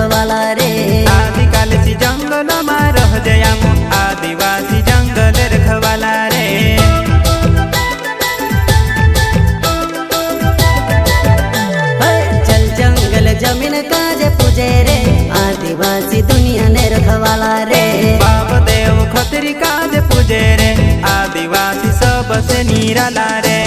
रखवाला रे। आदिकाल से जंगल में रह जया आदिवासी जंगल रखवाला रे। चल जंगल जमीन काजे पूजे रे आदिवासी दुनिया ने रखवाला रे। बाप देव खतरी काज पूजे रे आदिवासी सबसे निराला रे।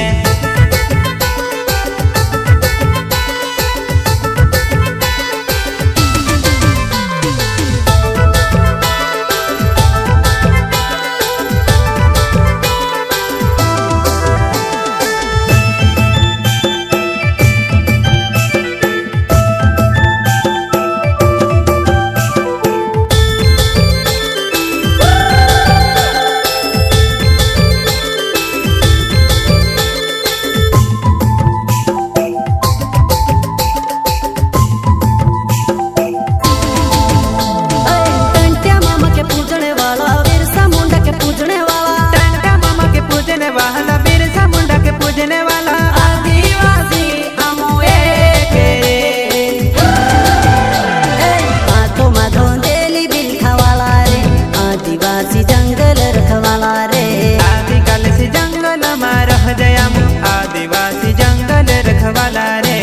आदिवासी जंगल रखवाला रे।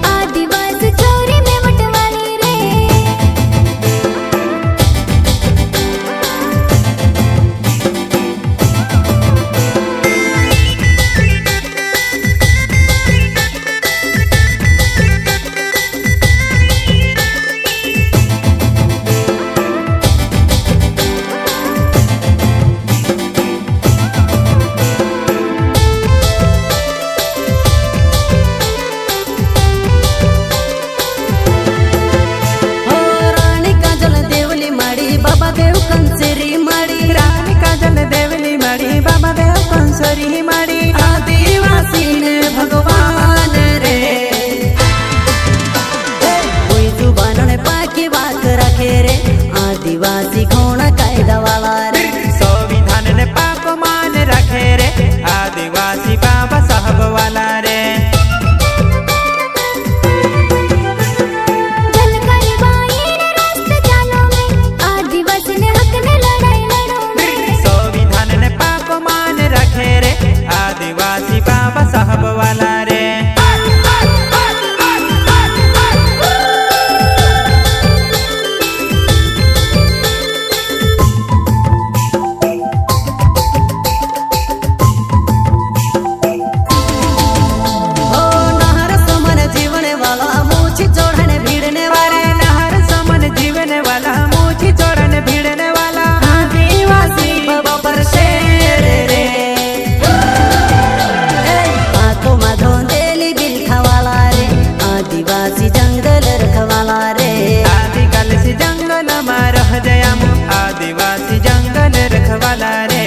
आदिवासी चोरी में वटवाली रे। आदिवासी ने भगवान रे कोई जुबान ने पाकी बात रखे रे। आदिवासी घोड़ा कायदा वाला रे। संविधान ने पाक मान रखे रे आदिवासी बाबा साहब वाला रे। आदिवासी बाबा साहब वाला रे। नहर समन जीवने वाला मूछी चढ़ने भिड़ने वाला। नहर समन जीवने वाला मूछी चढ़ने भिड़ने वाला आदिवासी बाबा पर शेर रे। आदिवासी जंगल रखवाला रे। आदिकाल से जंगल में रह जया आदिवासी जंगल रखवाला रे।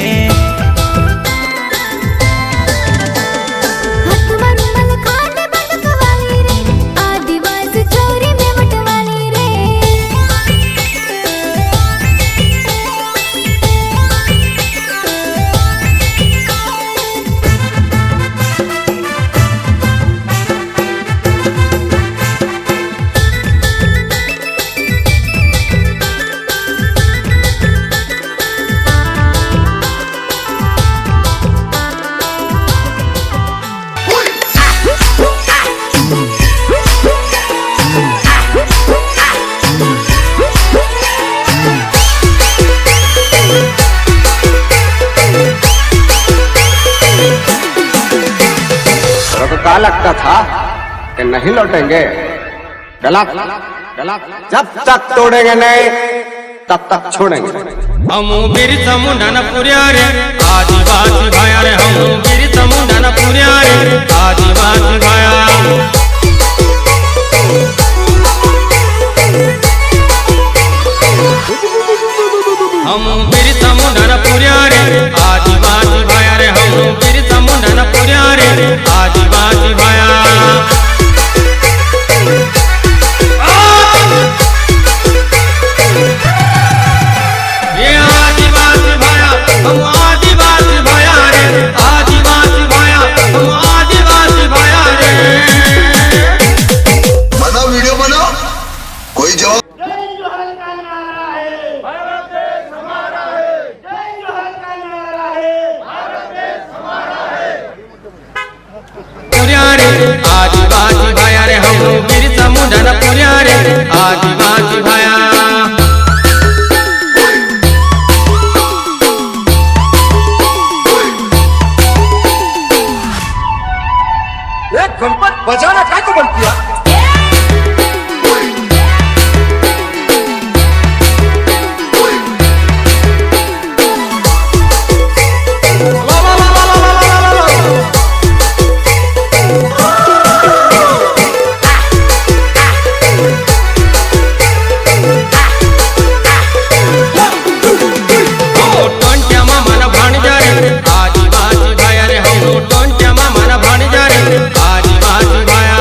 आदिवासी चोरी में वटवाली रे। क्या लगता था कि नहीं लौटेंगे? गलत गलत। जब तक तोड़ेंगे नहीं तब तक छोड़ेंगे। हम वीर समुंडन पुरिया रे आदिवासी भाया रे। हम वीर समुंडन पुरिया रे आदिवासी भाया। हम वीर समुंडन पुरिया रे आदिवासी भाया रे। हम वीर समुंडन पुरिया रे आदिवासी भाया। ये आदिवासी भाया हम आदिवासी भाया रे आदिवासी भाया। पुर्यारे आदिवासी भाया रे हम बिरसा मुंडा ना पुर्यारे आदिवासी भाया गणपत बजाना काय तो बोलती है आदिवासी भाया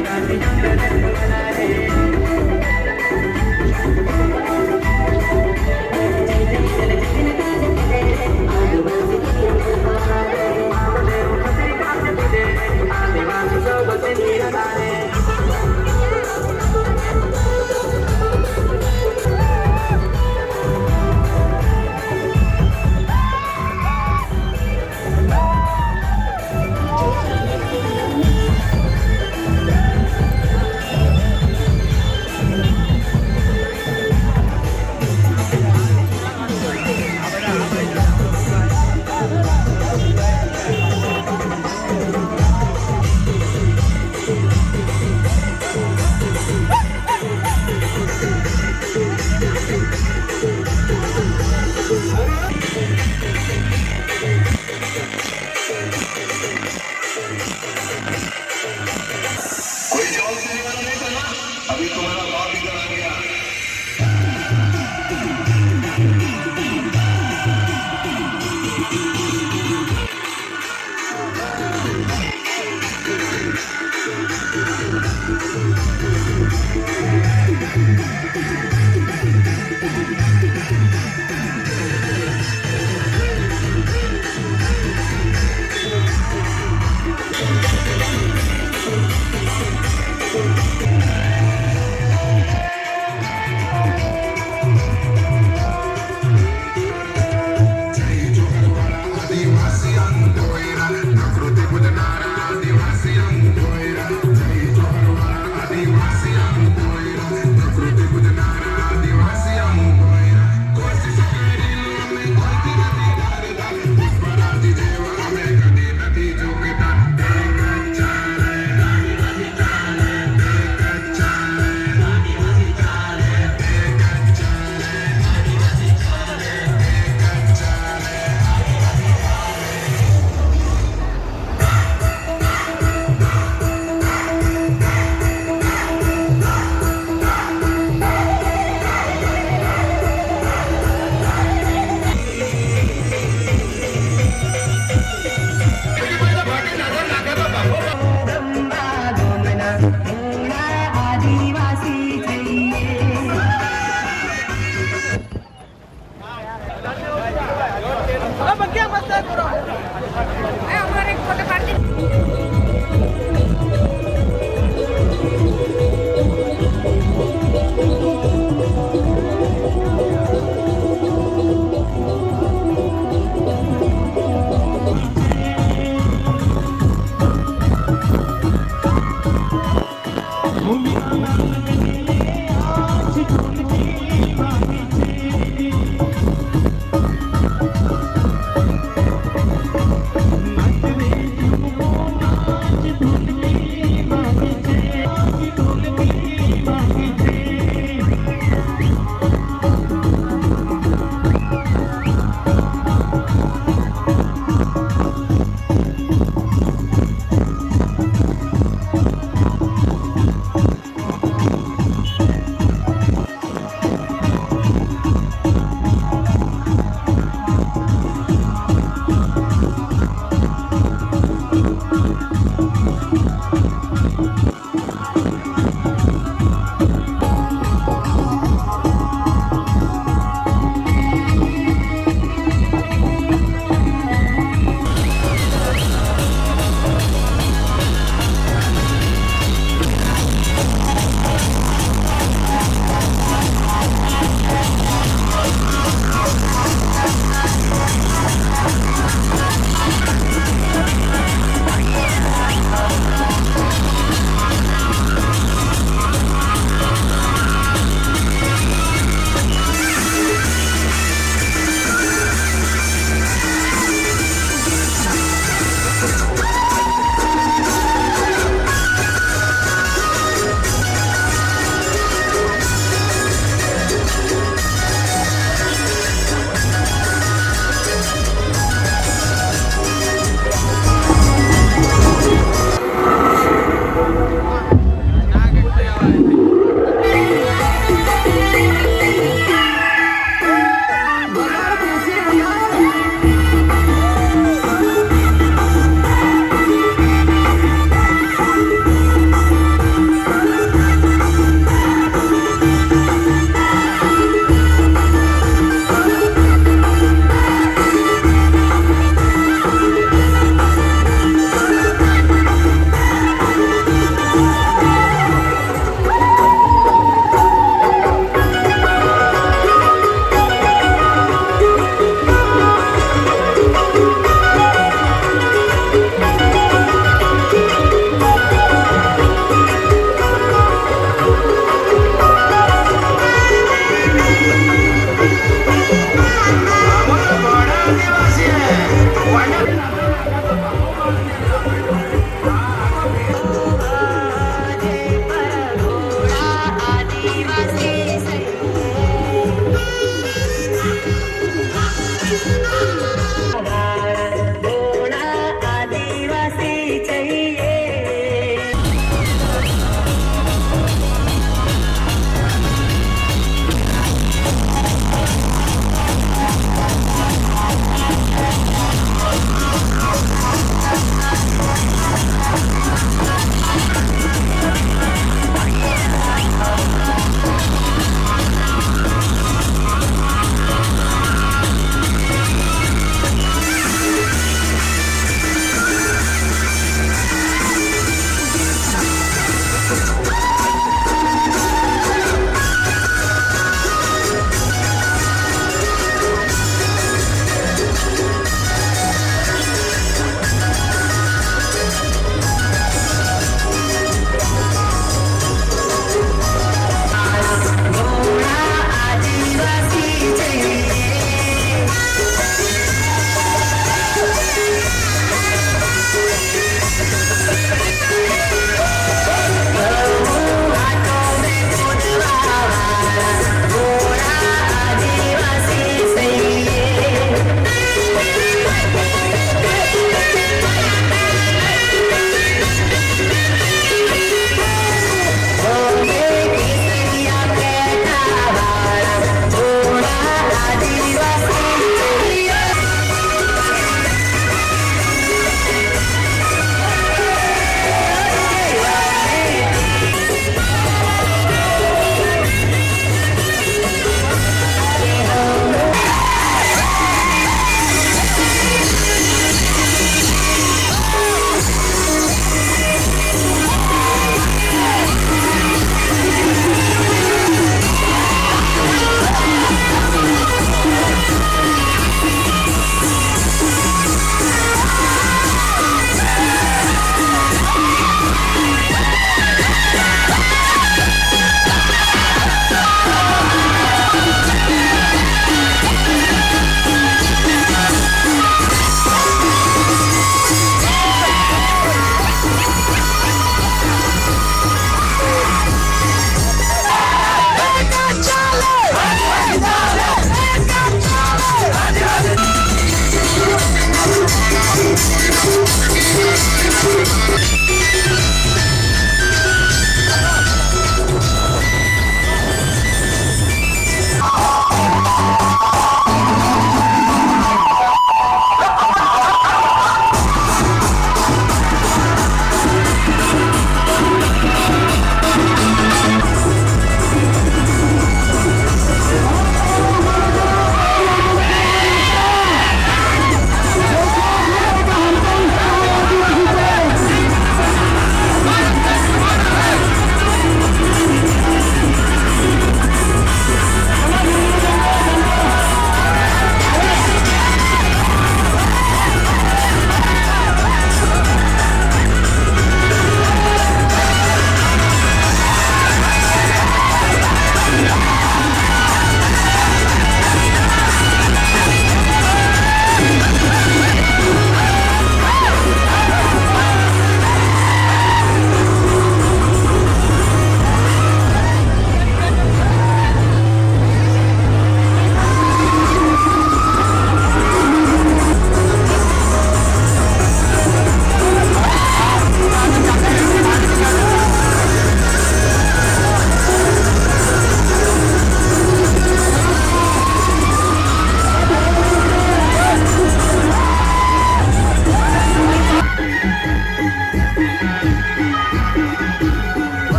आदिवासी जंगल रखवाला रे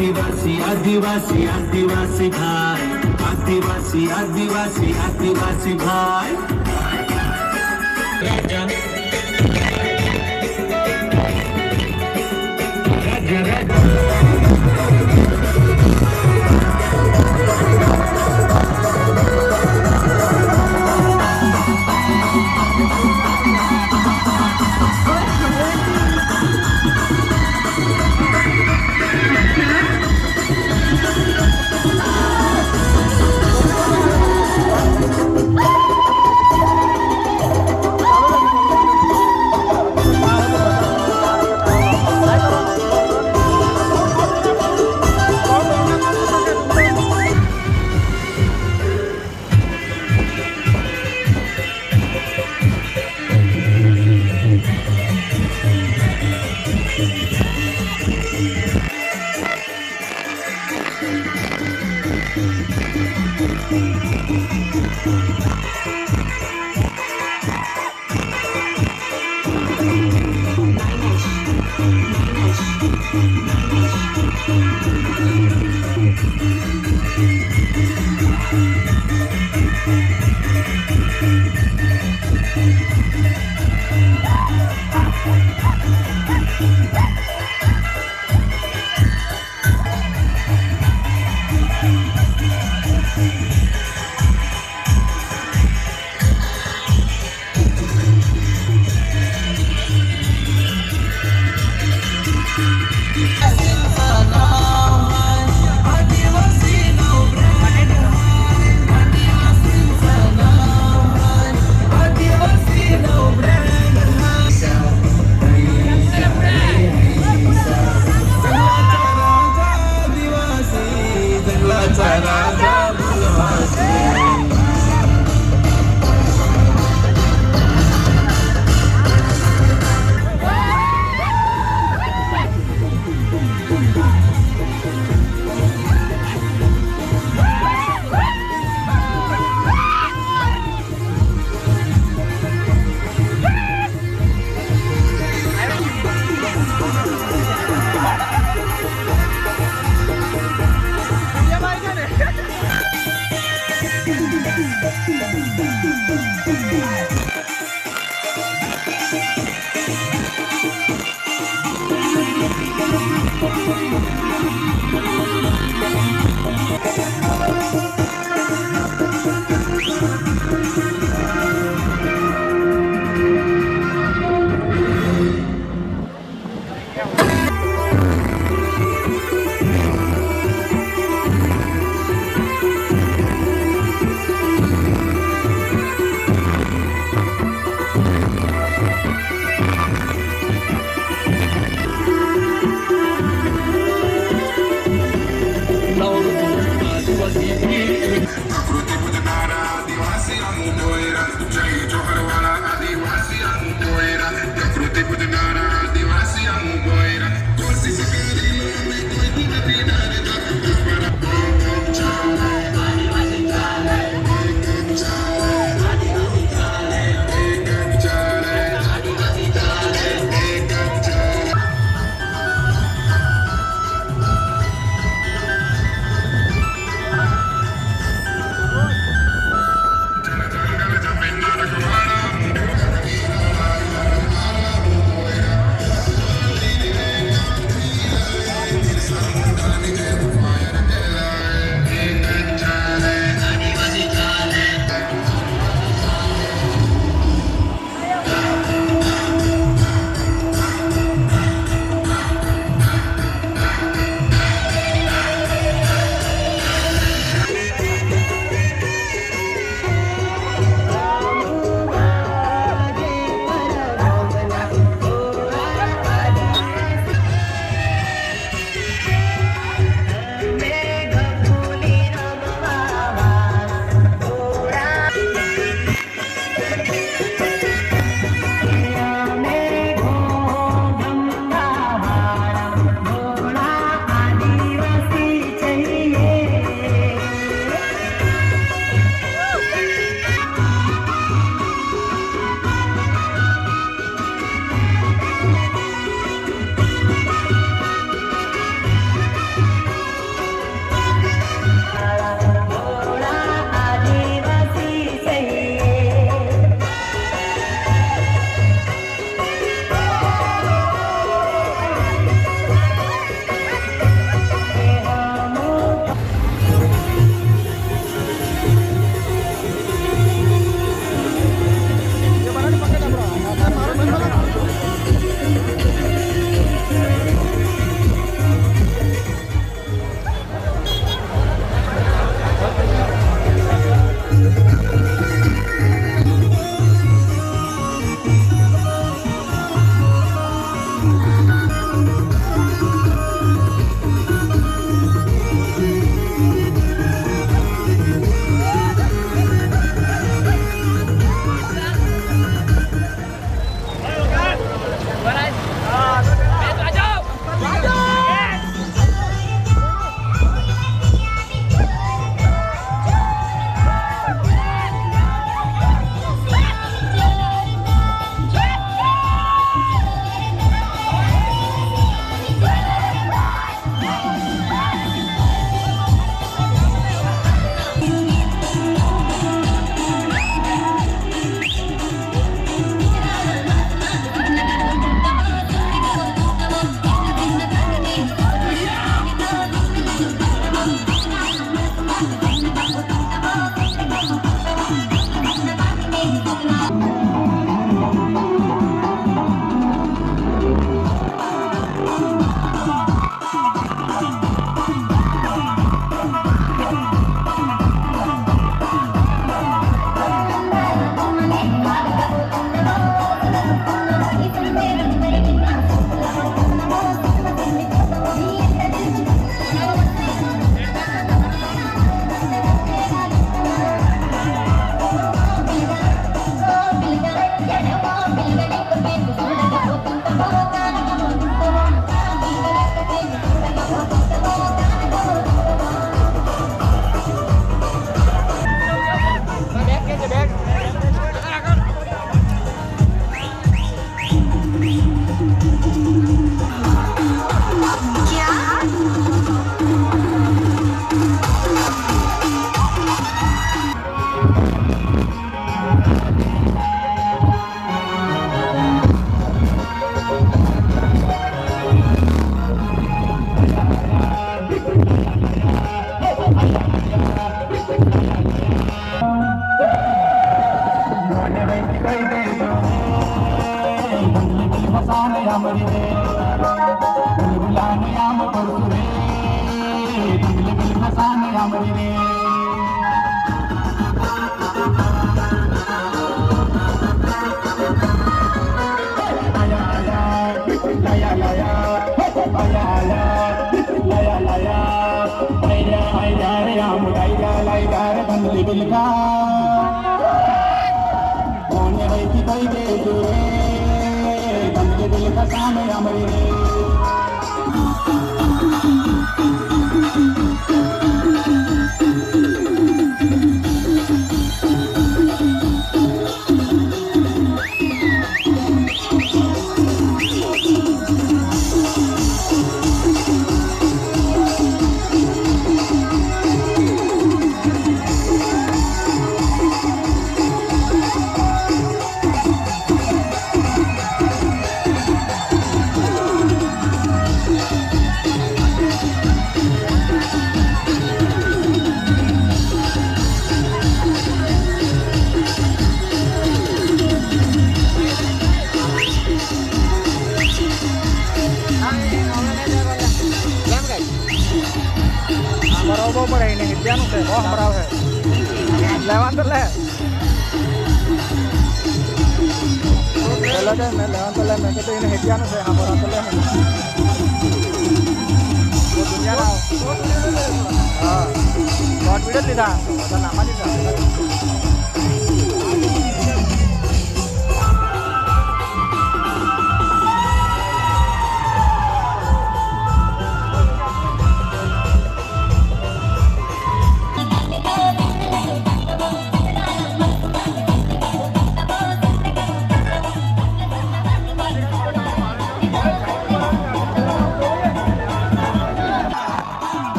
आदिवासी आदिवासी आदिवासी भाई आदिवासी आदिवासी आदिवासी भाई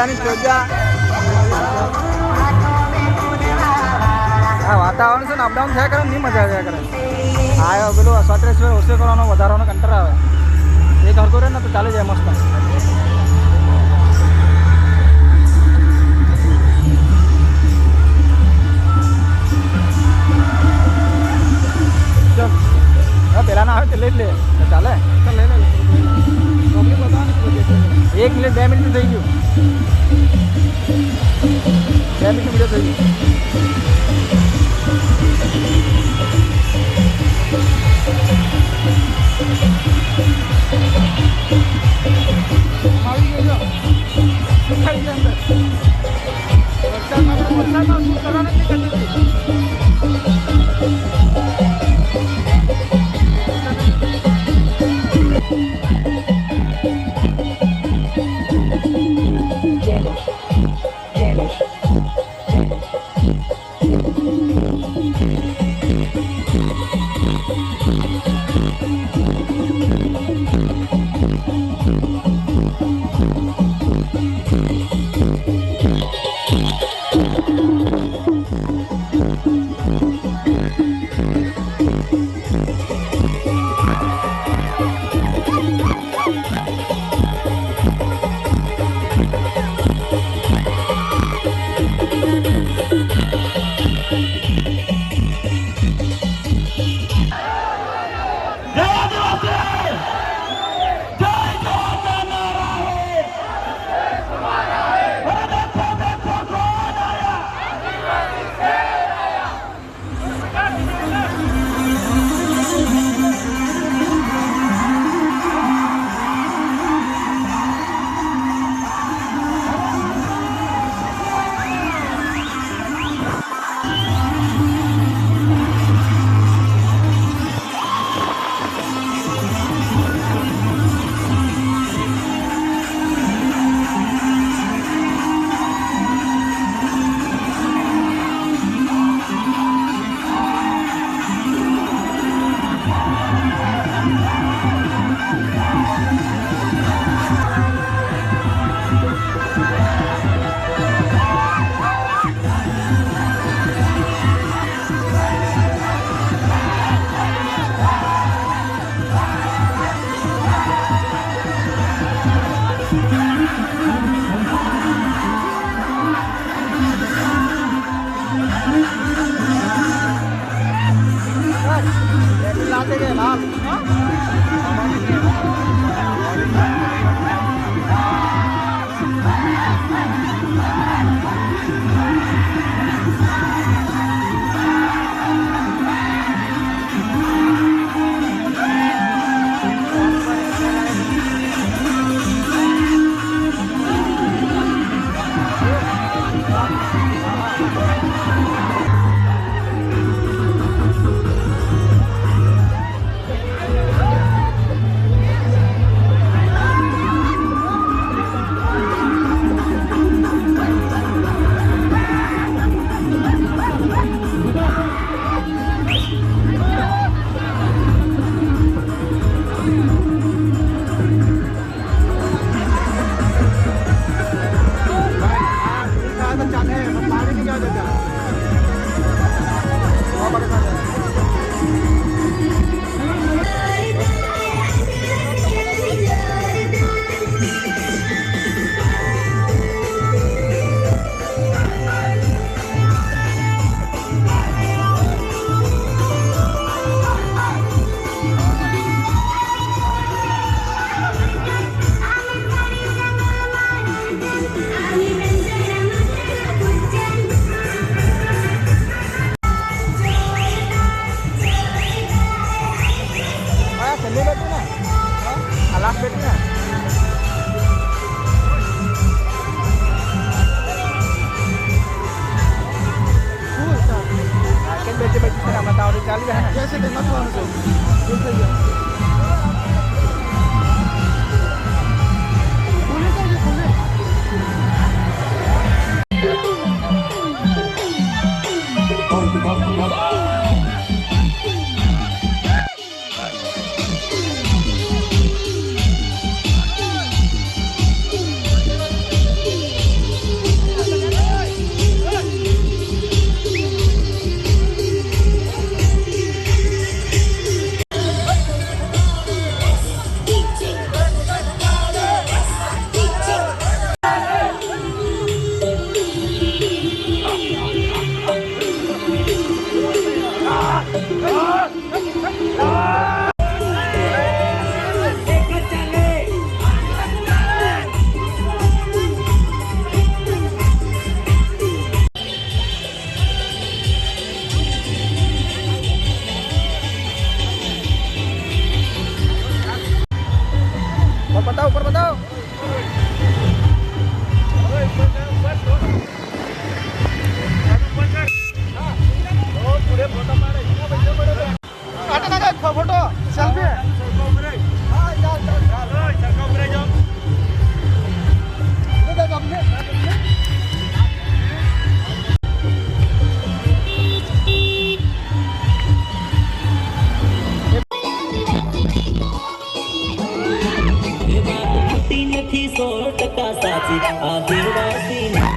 ચોજાની ચોજા આ વાતાવરણ છે ને અપડાઉન થયા કરે નહીં મજા આવ્યા કરે આ પેલું સત્રેશ્વર ઓછો કરવાનો વધારવાનો કંટાળો આવે એક હરકો રહે ને તો ચાલી જાય મસ્ત પેલા ના આવે તો લઈ લે ચાલે લઈ લે 1 મિનિટ 2 મિનિટ થઈ ગયું 2 મિનિટ વિડીયો થઈ ગયું આવી ગયો સુખાઈ ગયા અંદર વરસાદમાં શું કરવાનું નથી કરતી बताओ ऊपर बताओ फोटो सेल्फी નથી 100% સાચી આદિવાસી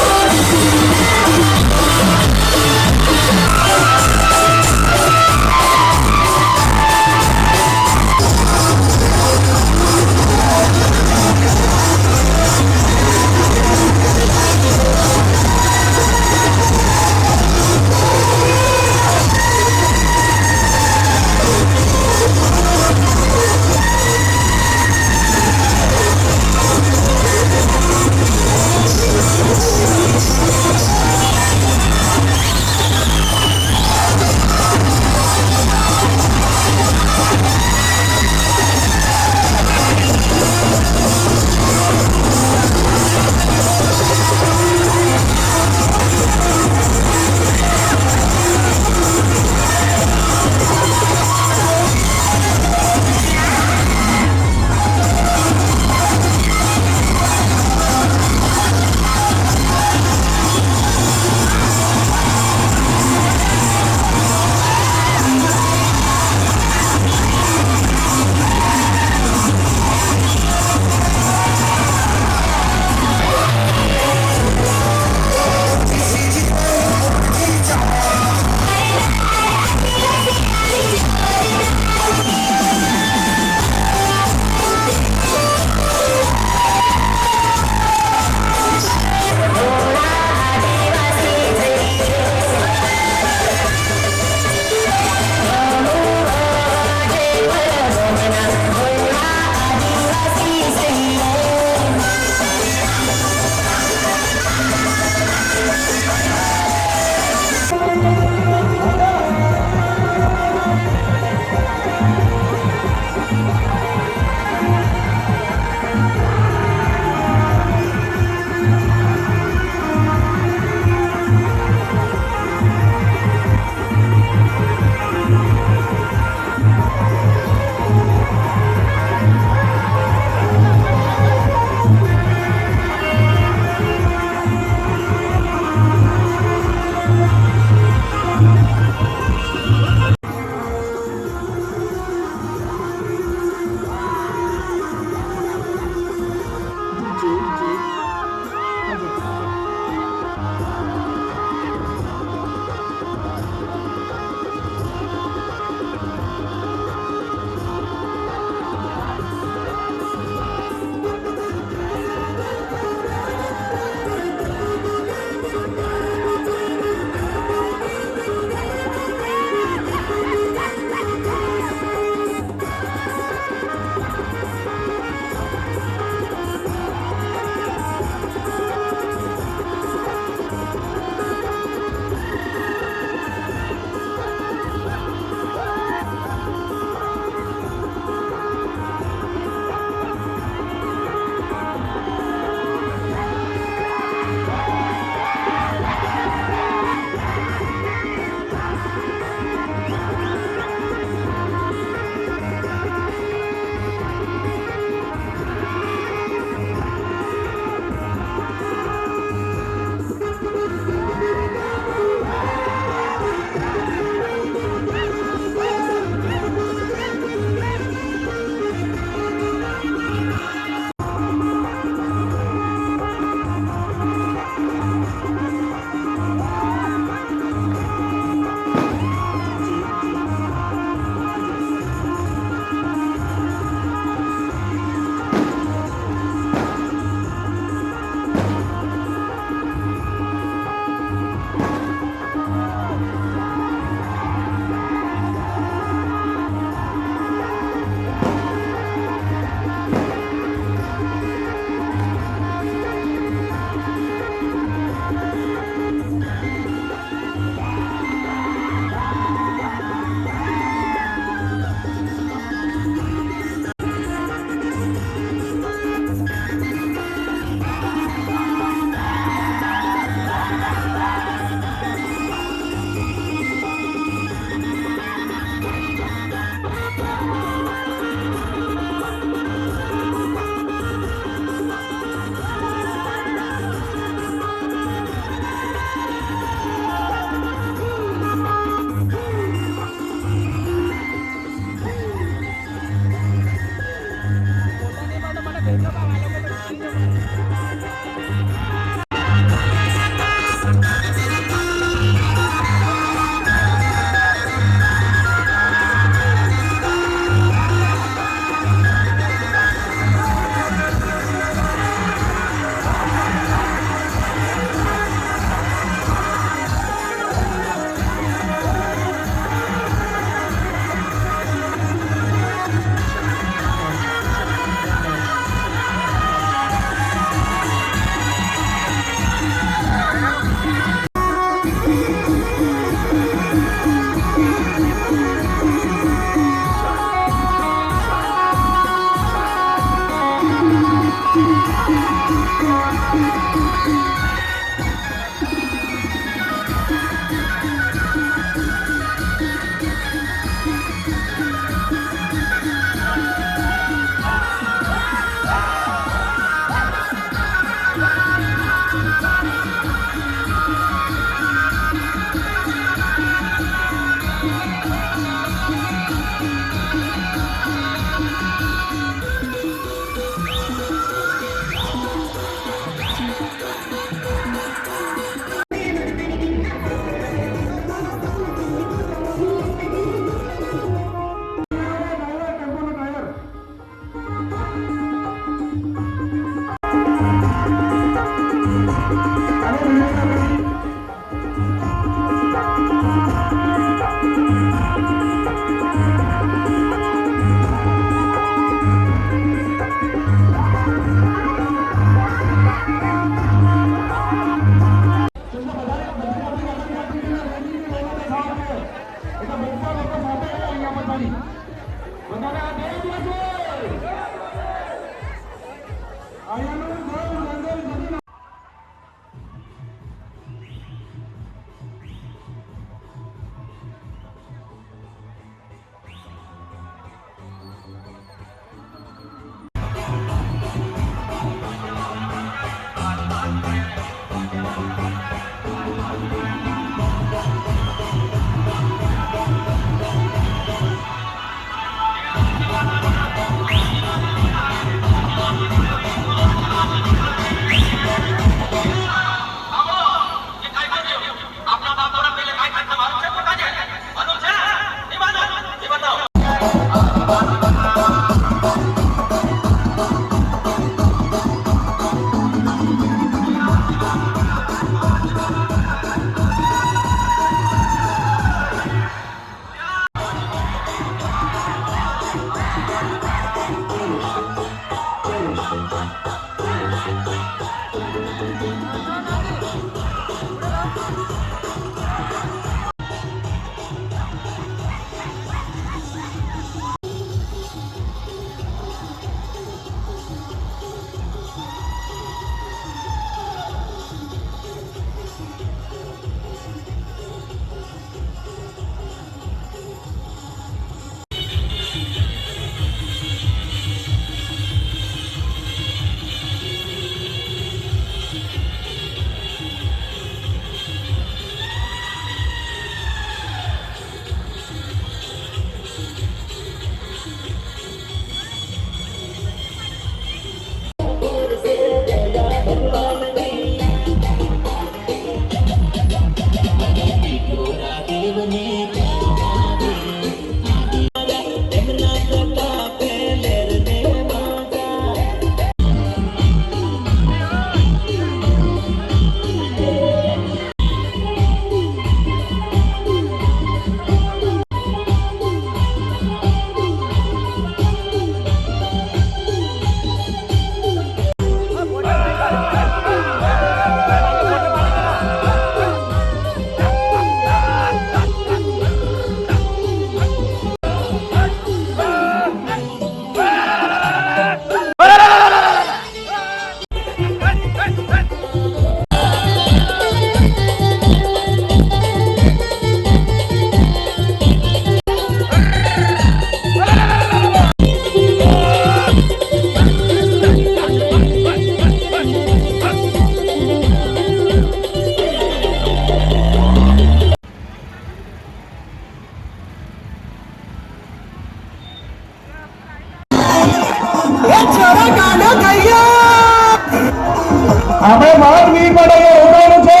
આપણે માન વીર માટે રોકાવાનું છે.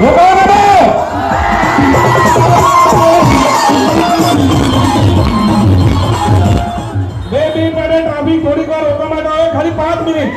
રોકાવાનું ને બે મિનિટ માટે ટ્રાફિક થોડીક વાર રોકવા માટે આવે, ખાલી 5 મિનિટ.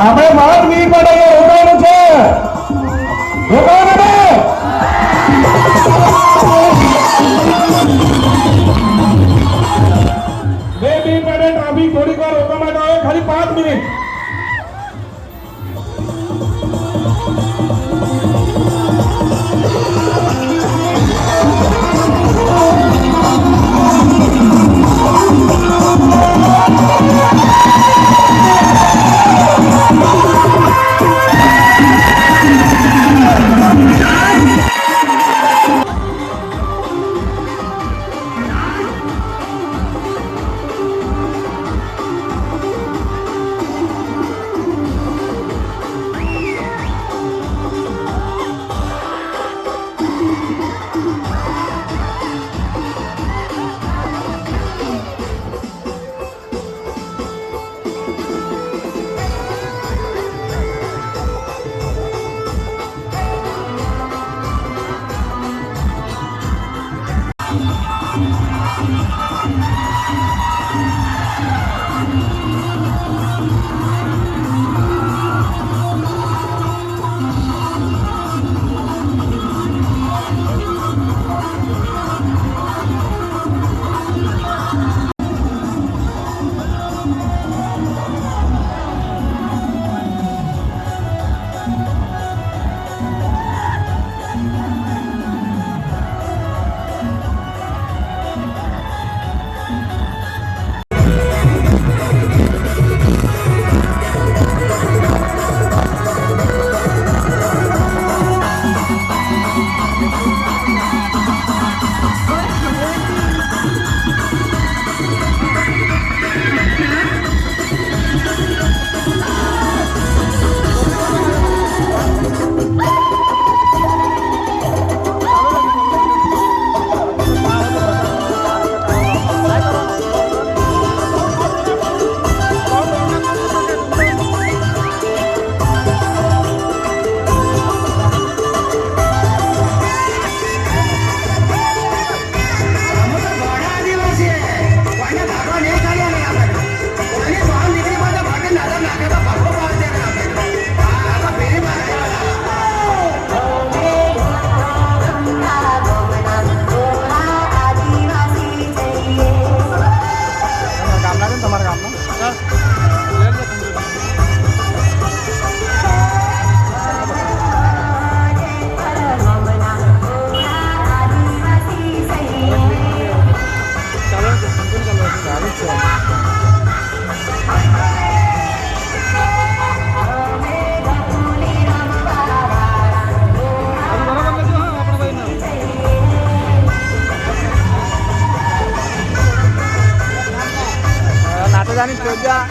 આપણે માન વીર માટે રોકાવાનું છે. રોકાવાનું ને બે મિનિટ માટે ટ્રાફિક થોડીક વાર રોકવા માટે આવે, ખાલી 5 મિનિટ. જોજા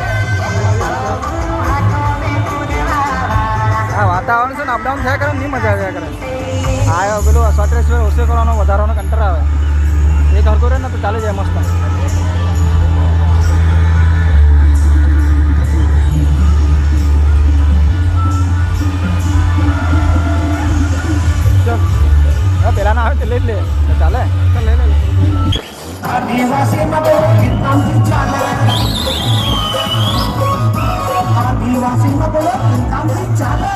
આ વાતાવરણ છે ને અપડાઉન થયા કરે નહીં મજા આવ્યા કરે આ પેલું સ્વેટર ઓછે કરવાનો વધારવાનો કંટાળો આવે એક હરકો રહે ને તો ચાલે જાય મસ્ત પેલા ના આવે તો લઈ જ લે ચાલે લઈ લે આદિવાસી મતો કિંતામથી ચાલે આદિવાસી મતો કિંતામથી ચાલે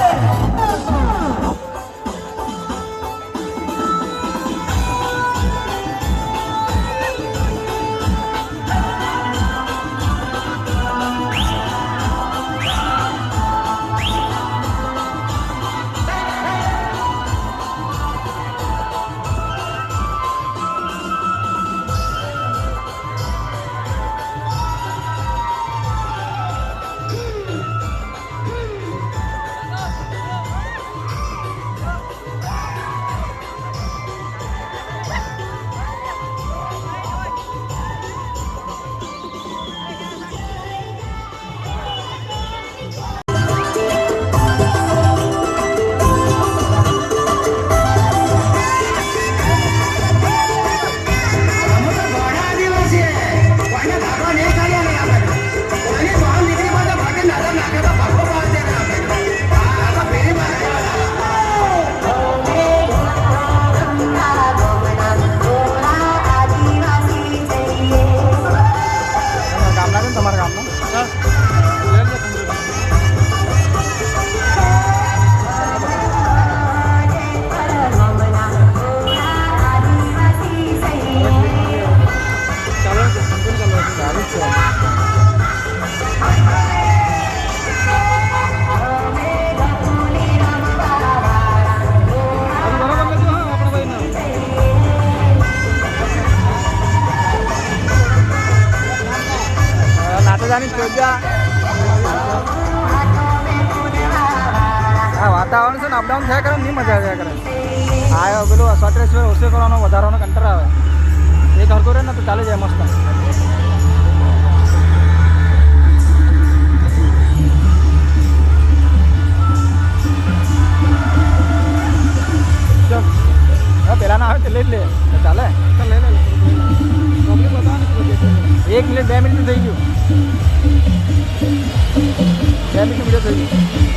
વાતાવરણ છે ને અપડાઉન થયા કરે નહીં મજા આવ્યા કરે આ પેલું સ્વેટર ઓછે કરવાનો વધારવાનો કંટાળો આવે એક હરકો રહે ને તો ચાલે જાય મસ્ત પેલા ના આવે તો લઈ જ લે ચાલે લઈ લે 1 મિનિટ 2 મિનિટ થઈ ગયું 2 મિનિટ વિડીયો થઈ ગયું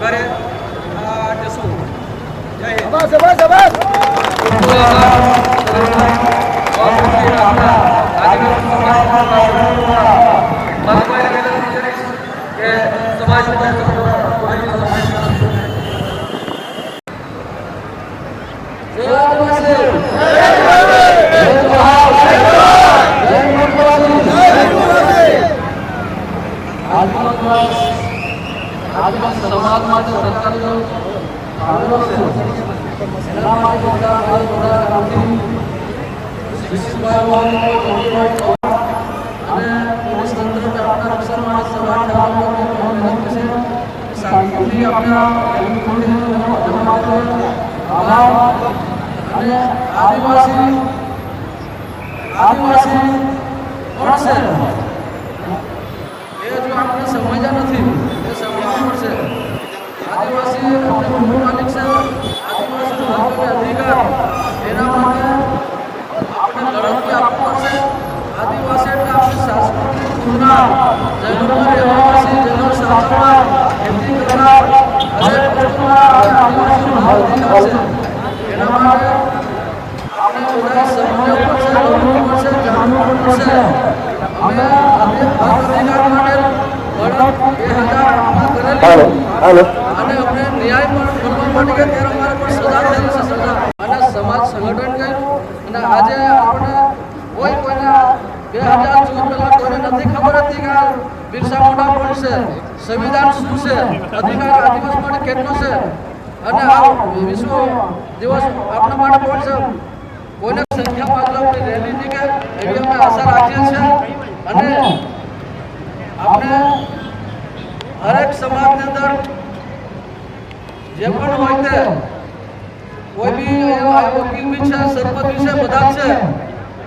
આભારે જશું. જય હિન્દ. સંવિધાન શું છે, અધિકાર આદિવાસી માટે કેટલો છે અને આ વિશ્વ દિવસ આપણા માટે પણ છે. કોઈને સંખ્યા પાછળની રેલી નીકળે એવી અમે આશા રાખીએ છીએ અને આપણે હરેક સમાજની અંદર જે પણ હોય તે કોઈ બી વકીલ બી છે, સરપંચ બી છે, બધા છે.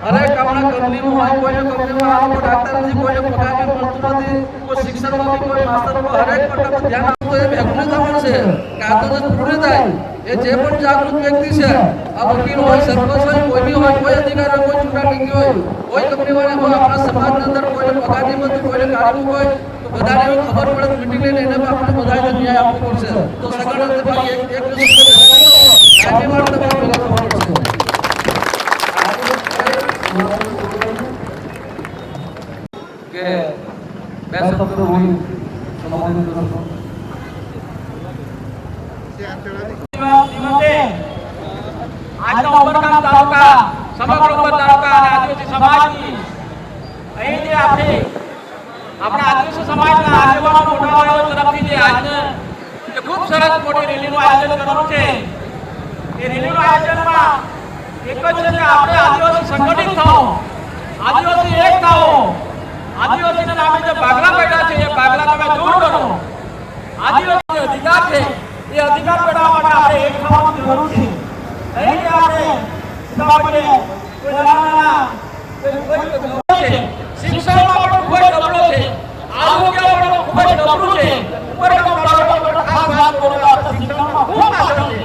હરેક આપણા કંપનીમાં હોય, કોઈ કંપનીમાં આવો રાખતા નથી, કોઈ પગાર મળતું નથી, કોઈ શિક્ષણમાં બી કોઈ માસ્તરમાં હરેક પર ધ્યાન આપવું એ ભેગું થવાનું છે. કાગળ પૂરી થાય એ જે પણ જાગૃત વ્યક્તિ છે, આ વકીલ હોય, સરપંચ હોય, કોઈ બી હોય, કોઈ અધિકારી હોય, કોઈ ચૂંટણી હોય, કોઈ કંપની વાળા હોય, આપણા સમાજની અંદર કોઈને પગાર નહીં મળતું, કોઈને કાઢવું હોય તો બધાને એવી ખબર પડે, મીટિંગ લઈને એને આપણે બધાને ન્યાય આપવો પડશે. તો સગવડ ભાઈ એક દિવસ કાયમી તમારે ભેગા થવાનું છે. કે બે શબ્દો બોલી સમાજની તરફ આજનો ઉમરગામ તાલુકા, સમગ્ર ઉમર તાલુકા અને આદિવાસી સમાજની અહીં જે આપણા આદિવાસી સમાજના આગેવાનો મોટા ભાઈઓ તરફથી જે આજને ખૂબ સરસ મોટી રેલીનું આયોજન કરવાનું છે. એ રેલીનું આયોજનમાં એક જ છે કે આપણે આદિવાસી સંગઠિત થાઓ, આદિવાસી એક થાઓ, આદિવાસીના નામે જે ભાગલા બેઠા છે એ ભાગલા તમે દૂર કરો. આદિવાસી અધિકાર છે એ અધિકાર મેળવવા માટે આપણે એક થવાની જરૂર છે. નહીં કે આપણે કોઈ નાના શિક્ષણમાં પણ ખૂબ જ નબળો છે, આરોગ્ય પણ ખૂબ જ નબળું છે, ઉપરગામ તાલુકામાં ખાસ વાત કરો તો આપણે શિક્ષણમાં ખૂબ પાછળ છે.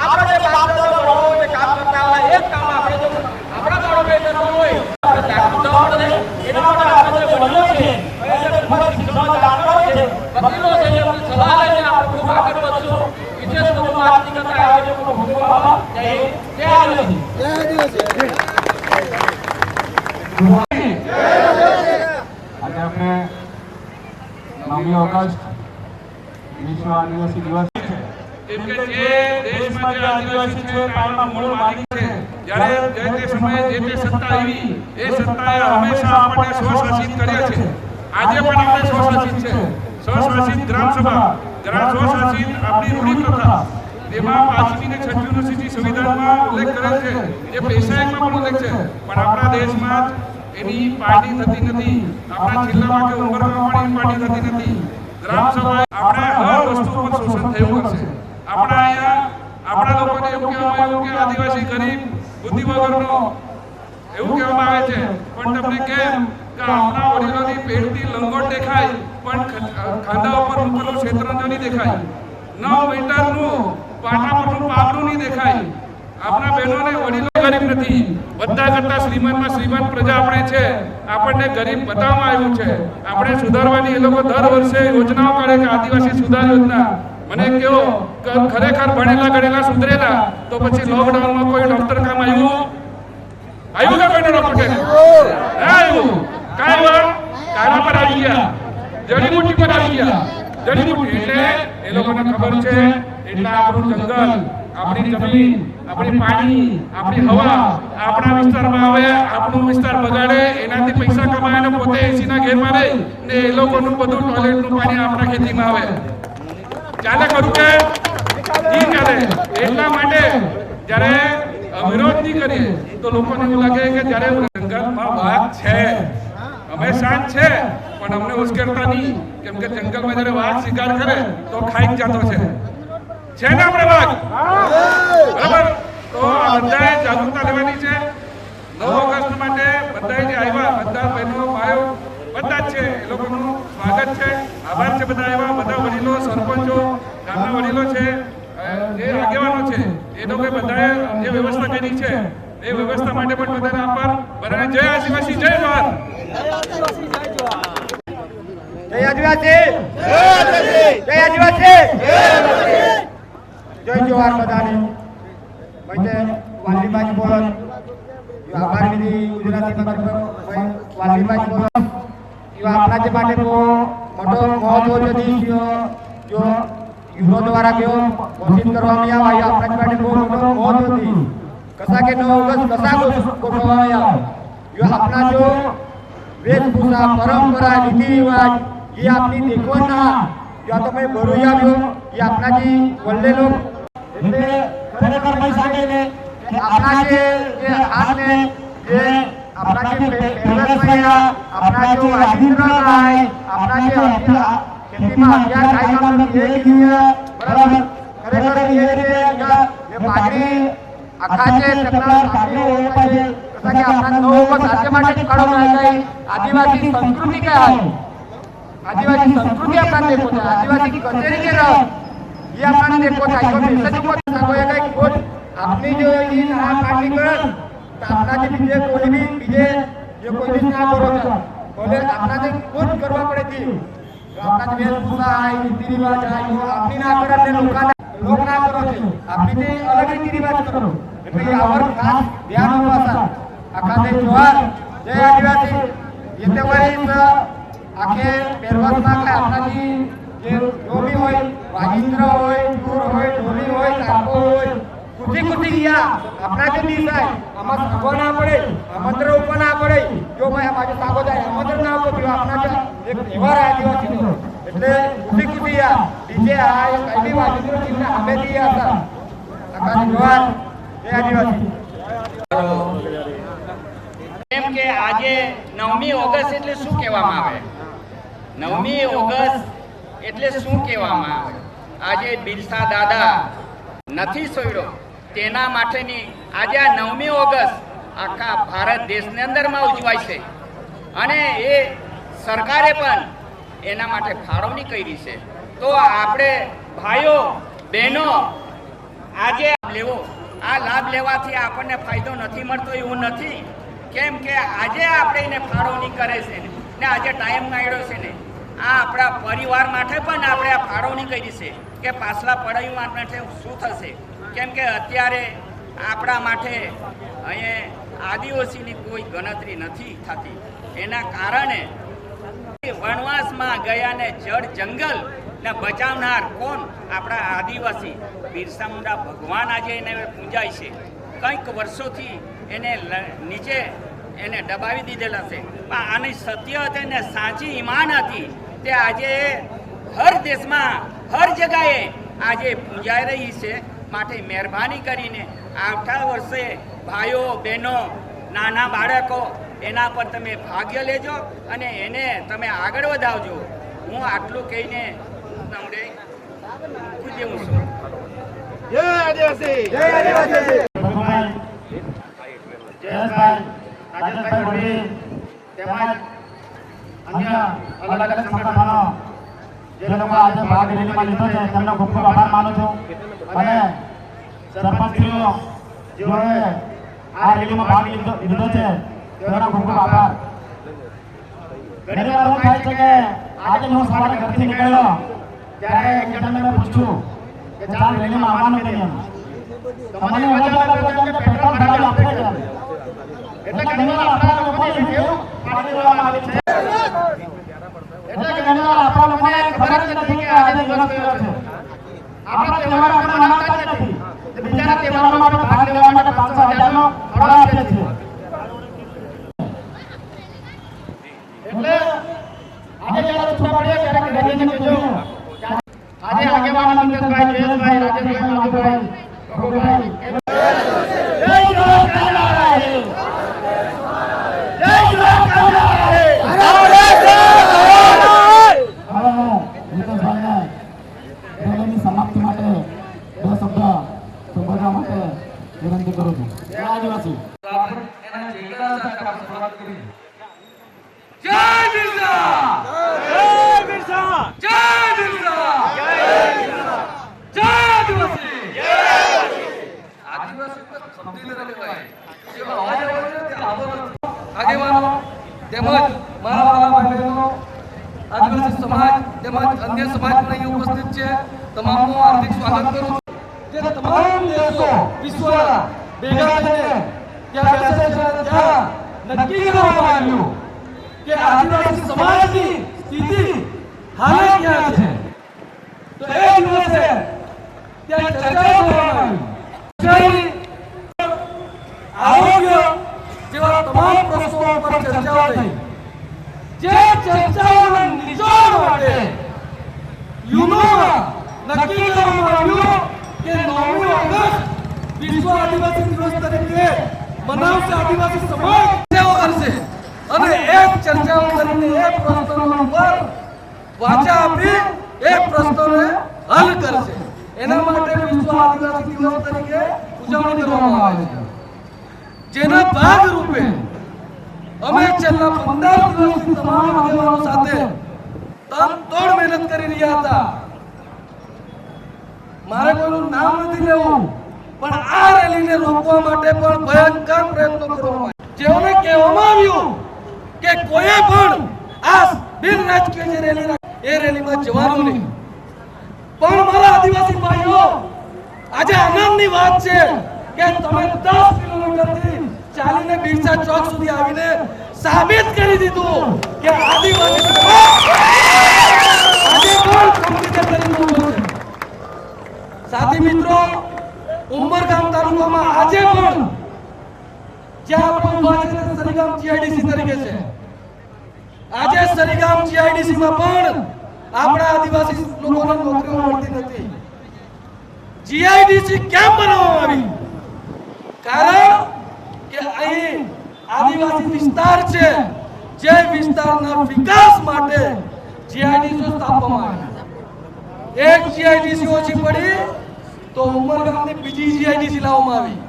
આપણે જે બાપદાદા વડાઓ જે કામ કરતા હોય એ જ કામ આપણે જો આપણા બાળકો એ કરવું હોય આપણે જાગૃત થવા પડે. એના માટે આપણે જે વડીલો છે, ખૂબ જ શિક્ષણમાં જાણકારો છે, વકીલો છે, એમની સલાહ લઈને આપણે ખૂબ આગળ વધશું. વિશેષ રૂપમાં આજની કરતા આયોજકોનો ખૂબ ખૂબ આભાર. જય હિન્દ, જય આદિવાસી. જય આદિવાસી. આજે આપણે 9મી ઓગસ્ટ વિશ્વ આદિવાસી દિવસ છે. કેમ કે જે દેશમાં જે આદિવાસી છે તેના મૂળ માલિક છે. જ્યારે જે તે સમયે જે તે સત્તા આવી એ સત્તાએ હંમેશા આપણને સ્વશાસિત કર્યા છે. આજે પણ આપણે સ્વશાસિત છે. સ્વશાસિત ગ્રામસભા, સ્વશાસિત આપણી રૂઢી પ્રથા, તેમાં 5મી અને 6મી યુનિવર્સિટી સંવિધાનમાં ઉલ્લેખ કરેલ છે, જે પેશાયમાં પણ ઉલ્લેખ છે, પણ આપણા દેશમાં એની પાર્ટી થતી નથી. આપણા જિલ્લામાં કે ઉમરગામમાં પણ પાર્ટી થતી નથી. ગ્રામસભા આપણે હર વસ્તુ પર શોષણ થયું કરશે. આપણા અહીંયા આપણા લોકોને એવું કહેવામાં આવ્યું કે આદિવાસી ગરીબ બુદ્ધિ વગરનો એવું કહેવામાં આવે છે, પણ તમને કેમ કે આપણા વડીલોની પેટથી લંગોટ દેખાય પણ ખાંધા ઉપર મૂકેલું ક્ષેત્રંજ નહીં દેખાય, 9 મીટરનું પાટા પરનું પાપડું નહીં દેખાય. આપણા બહેનોને વડીલો ગરીબ નથી, બધા કરતા શ્રીમંતમાં શ્રીમંત પ્રજા આપણે છે. આપણને ગરીબ બતાવવામાં આવ્યું છે. આપણે સુધારવાની એ લોકો દર વર્ષે યોજનાઓ કરે કે આદિવાસી સુધાર યોજના. મને કહો કે ખરેખર ભણેલા ગણેલા સુધરેલા તો પછી લોકડાઉનમાં કોઈ ડોક્ટર કામ આવ્યું કે કોઈને ડોક્ટર આવ્યું કાંઈ કાળા પર આવી ગયા, જડીબુટી પર આવી ગયા. જડીબુટી એટલે એ લોકોને ખબર છે એટલે આપણું જંગલ, આપણી જમીન, આપણી પાણી, આપણી હવા આપણા વિસ્તારમાં આવે, આપણું વિસ્તાર બગાડે, એનાથી પૈસા કમાય અને પોતે એસીના ઘેરમાં રહે ને એ લોકોનું બધું ટોયલેટનું પાણી આપણા ખેતીમાં આવે. ચાલે ખરું કે નહીં ચાલે? એટલા માટે જ્યારે વિરોધ નહીં કરીએ તો લોકોને એવું લાગે કે જ્યારે જંગલમાં વાઘ છે, અમે શાંત છે પણ અમને ઉશ્કેરતા નહીં, કેમ કે જંગલમાં જ્યારે વાઘ શિકાર કરે તો ખાઈ જતો છે ને આપણે વાઘ, બરાબર? તો આ બધાએ જાગૃતતા લેવાની છે. 9 ઓગસ્ટ માટે બધાએ જે આવ્યા, બધા બહેનો ભાઈઓ બધા જ છે, એ લોકોનું સ્વાગત છે, આભાર છે બધા આવ્યા, બધા વડીલો, સરપંચો, ગામના વડીલો છે, જે આગેવાનો છે, એ લોકોએ બધાએ જે વ્યવસ્થા કરી છે એ વ્યવસ્થા માટે પણ બધાને આભાર. બધાને જય આદિવાસી, જય જવાહર. જય આદિવાસી, જય આદિવાસી, જય જવાહર બધાને. ભાઈ વાલીબાઈ બોલો, આભાર વિધિ ગુજરાતીમાં વાલીબાઈ બોલો. આપણા જે માટે બહુ મોટો મહત્વ જો યુનો દ્વારા કેવો ઘોષિત કરવામાં આવ્યા, આપણા માટે બહુ મોટો મહત્વ હતી. કસા કે 9 ઓગસ્ટ કસા ગોઠવવામાં આવ્યા. આપણા જો વેશભૂષા, પરંપરા, રીતિ રિવાજ એ આપની દેખો ના या तो मैं बोलूया जो ये अपना जी बोलने लोग એટલે ખરેખર ભાઈ સાંગેને આપણા જે હાથ ને જે આપણા જે પહેરવેશ રહ્યા, આપણા જો આદિત્ર થાય, આપણા જે ખેતીમાં અભ્યાસ કાયદા નથી એ કીધું બરાબર. ખરેખર એ રીતે જે પાઘડી આખા જે ચકલા પાઘડી હોય છે કે આપણા 9 ઓગસ્ટ આજે માટે કાઢવામાં આવી આદિવાસી સંસ્કૃતિ કે है, आदिवासी संस्कृति अपना देखो था, आदिवासी कचेरी के रहो ये अपना देखो था. इसको मैसेज को सांगोया का खुद अपनी जो ये ना पार्टी कर अपना जो बीजे कोई भी बीजे जो कोई भी ना करो था बोले अपना जो खुद करवा पड़े थी. अपना जो वेशभूषा है, रीति रिवाज है, वो अपनी ना करते लोग ना करो थे, अपनी ने अलग रीति रिवाज करो. એટલે આવર ખાસ ધ્યાન આપવા આખા દેશ જોહાર, જય આદિવાસી. ये तो वही आखे પહેરવાસમાં કે આપણાજી જે જો બી હોય, વાજિંત્ર હોય, ચૂર હોય, ઢોલી હોય, તાકો હોય, કુછી ગયા આપણા જે દીસ થાય આમાં સાગો ના પડે, આમંત્ર ઉપર ના પડે. જો ભાઈ આ બાજુ સાગો જાય આમંત્ર ના આપો તો આપણા જે એક તહેવાર આદિવાસીનો એટલે કુછી ગયા ડીજે આ કઈ બી વાજિંત્ર ચીજને અમે દીયા હતા. આખા જોહાર, જય આદિવાસી. એમ કે આજે 9મી ઓગસ્ટ એટલે શું કહેવામાં આવે? 9મી ઓગસ્ટ એટલે શું કહેવામાં આવે? આજે બિરસા દાદા નથી સોયડો તેના માટેની આજે આ 9મી ઓગસ્ટ આખા ભારત દેશની અંદરમાં ઉજવાય છે અને એ સરકારે પણ એના માટે ફાળવણી કરી છે. તો આપણે ભાઈઓ બહેનો આજે લેવો, આ લાભ લેવાથી આપણને ફાયદો નથી મળતો એવું નથી, કેમ કે આજે આપણે એને ફાળવણી કરે છે ને આજે ટાઈમ કાઢ્યો છે ને આ આપણા પરિવાર માટે પણ આપણે આ ફાળવણી કરી છે કે પાછલા પડાવી માટે શું થશે. કેમ કે અત્યારે આપણા માટે અહીંયા આદિવાસીની કોઈ ગણતરી નથી થતી. એના કારણે વનવાસમાં ગયાને જળ જંગલ ને બચાવનાર કોણ? આપણા આદિવાસી બિરસા મુંડા ભગવાન આજે એને પૂજાય છે. કંઈક વર્ષોથી એને નીચે એને દબાવી દીધેલા છે, પણ આની સત્ય હતી ને સાચી ઈમાન હતી તે આજે હર દેશમાં હર જગાએ આજે પૂજાઈ રહી છે. માટે મહેરબાની કરીને આવતા વર્ષે ભાઈઓ બહેનો નાના બાળકો એના પર તમે ભાગ્ય લેજો અને એને તમે આગળ વધાવજો. હું આટલું કહીને તમને દેવું છું. જય આદિવાસી, જય આદિવાસી. જયેશભાઈ, રાજેશભાઈ વડી તેમજ અન્ય અલગ અલગ સંગઠનો જે લોકો આજે ભાગ રેલીમાં લીધો છે તેમનો ખૂબ ખૂબ આભાર માનું છું. અને સરપંચશ્રીઓ જેઓએ આ રેલીમાં ભાગ લીધો છે તેમનો ખૂબ ખૂબ આભાર. ઘણી વાર એવું થાય છે કે આજે હું સવારે ઘરથી નીકળ્યો ત્યારે એક જણાને પૂછ્યું કે ચાલ રેલીમાં આવવાનું કે નહીં? તો મને એવો જવાબ આપ્યો કે પેટ્રોલ ભરાવી આપણે ચાલે. એટલે ઘણી વાર આપણા લોકોને એવું પાડી દેવામાં આવે છે. એટલે ઘણી વાર આપણા લોકોને ખબર જ નથી કે આજે દિવસ કયો છે. આપણા તહેવાર આપણે મનાવતા જ નથી. બીજાના તહેવારોમાં આપણે ભાગ લેવા માટે 500,000 નો ફાળો આપીએ છીએ. એટલે આજે જ્યારે છૂટા પડે ત્યારે રેલીને કહેજો. આજે આગેવાન અમિતભાઈ, જયેશભાઈ, રાજેશભાઈ, માધુભાઈ, ભગુભાઈ, જય જય કાલાએ, જય જય કાલાએ. રેલીની સમાપ્તિ માટે બે શબ્દ સંબોધવા માટે વિનંતી કરું છું. જય આદિવાસી. એના જયકારા સાથે આપણે શરૂઆત કરી. જય બિરસા, જય બિરસા, જય બિરસા, જય બિરસા, જય આદિવાસી, જય આદિવાસી તો ખમતી રહેવાય. જેવો અવાજ આવે છે તે આવતો નથી. આગેવાનો તેમજ મારા વાલા ભાઈ બહેનો, આદિવાસી સમાજ તેમજ અન્ય સમાજ પણ અહીં ઉપસ્થિત છે. તમામનું હાર્દિક સ્વાગત કરું છું. જે તમામ દેશો વિશ્વના ભેગા થઈને ત્યાં બેસે છે, ત્યાં નક્કી કરવામાં આવ્યું કે આદિવાસી સમાજની સ્થિતિ હાલે ક્યાં છે. તો એ દિવસે ત્યાં ચર્ચા કરવામાં આવી. આરોગ્ય જેવા તમામ પ્રશ્નો પર ચર્ચાઓ થઈ. જે ચર્ચાઓના નિચોડ માટે યુનોમાં નક્કી કરવામાં આવ્યું કે 9મી ઓગસ્ટ વિશ્વ આદિવાસી દિવસ તરીકે મનાવશે આદિવાસી સમાજ કરશે અને એક ચર્ચાઓ કરીને એક પ્રશ્નો પર વાચા આપી એક પ્રશ્નોને હલ કરશે. એના માટે વિશ્વ આદિવાસી દિવસ તરીકે ઉજવણી કરવામાં આવે છે. જેના ભાગ રૂપે અમે છેલ્લા 15 દિવસથી તમામ આગેવાનો સાથે તનતોડ મહેનત કરી રહ્યા હતા. મારે કોઈનું નામ નથી લેવું, પણ આ રેલીને રોકવા માટે પણ ભયંકર પ્રયત્નો કરવામાં આવ્યા. જેઓને કહેવામાં આવ્યું કે કોઈ પણ આ બિન રાજકીય જે રેલી રાખે એ રેલીમાં જવાનું નહીં. પણ મારા આદિવાસી ભાઈઓ, આજે આનંદની વાત છે કે તમે 10 કિલોમીટરથી ચાલીને બિરસા ચોક સુધી આવીને સાબિત કરી દીધું કે આદિવાસી સમાજ આજે પણ કોમ્પ્યુટર તરીકે ઉભો છે. સાથી મિત્રો, ઉમરગામ તાલુકામાં આજે પણ જ્યાં આપણે ઉભા છે સરીગામ જીઆઈડીસી તરીકે છે. આજે સરીગામ જીઆઈડીસી માં પણ આપણા આદિવાસી લોકોને નોકરીઓ મળતી નથી. જીઆઈડીસી કેમ બનાવવામાં આવી? કારણ કે અહીં આદિવાસી વિસ્તાર છે, જે વિસ્તારના વિકાસ માટે જીઆઈડીસી સ્થાપવામાં આવી. એક જીઆઈડીસી ઓછી પડી તો ઉમરગામની બીજી જીઆઈડીસી લાવવામાં આવી.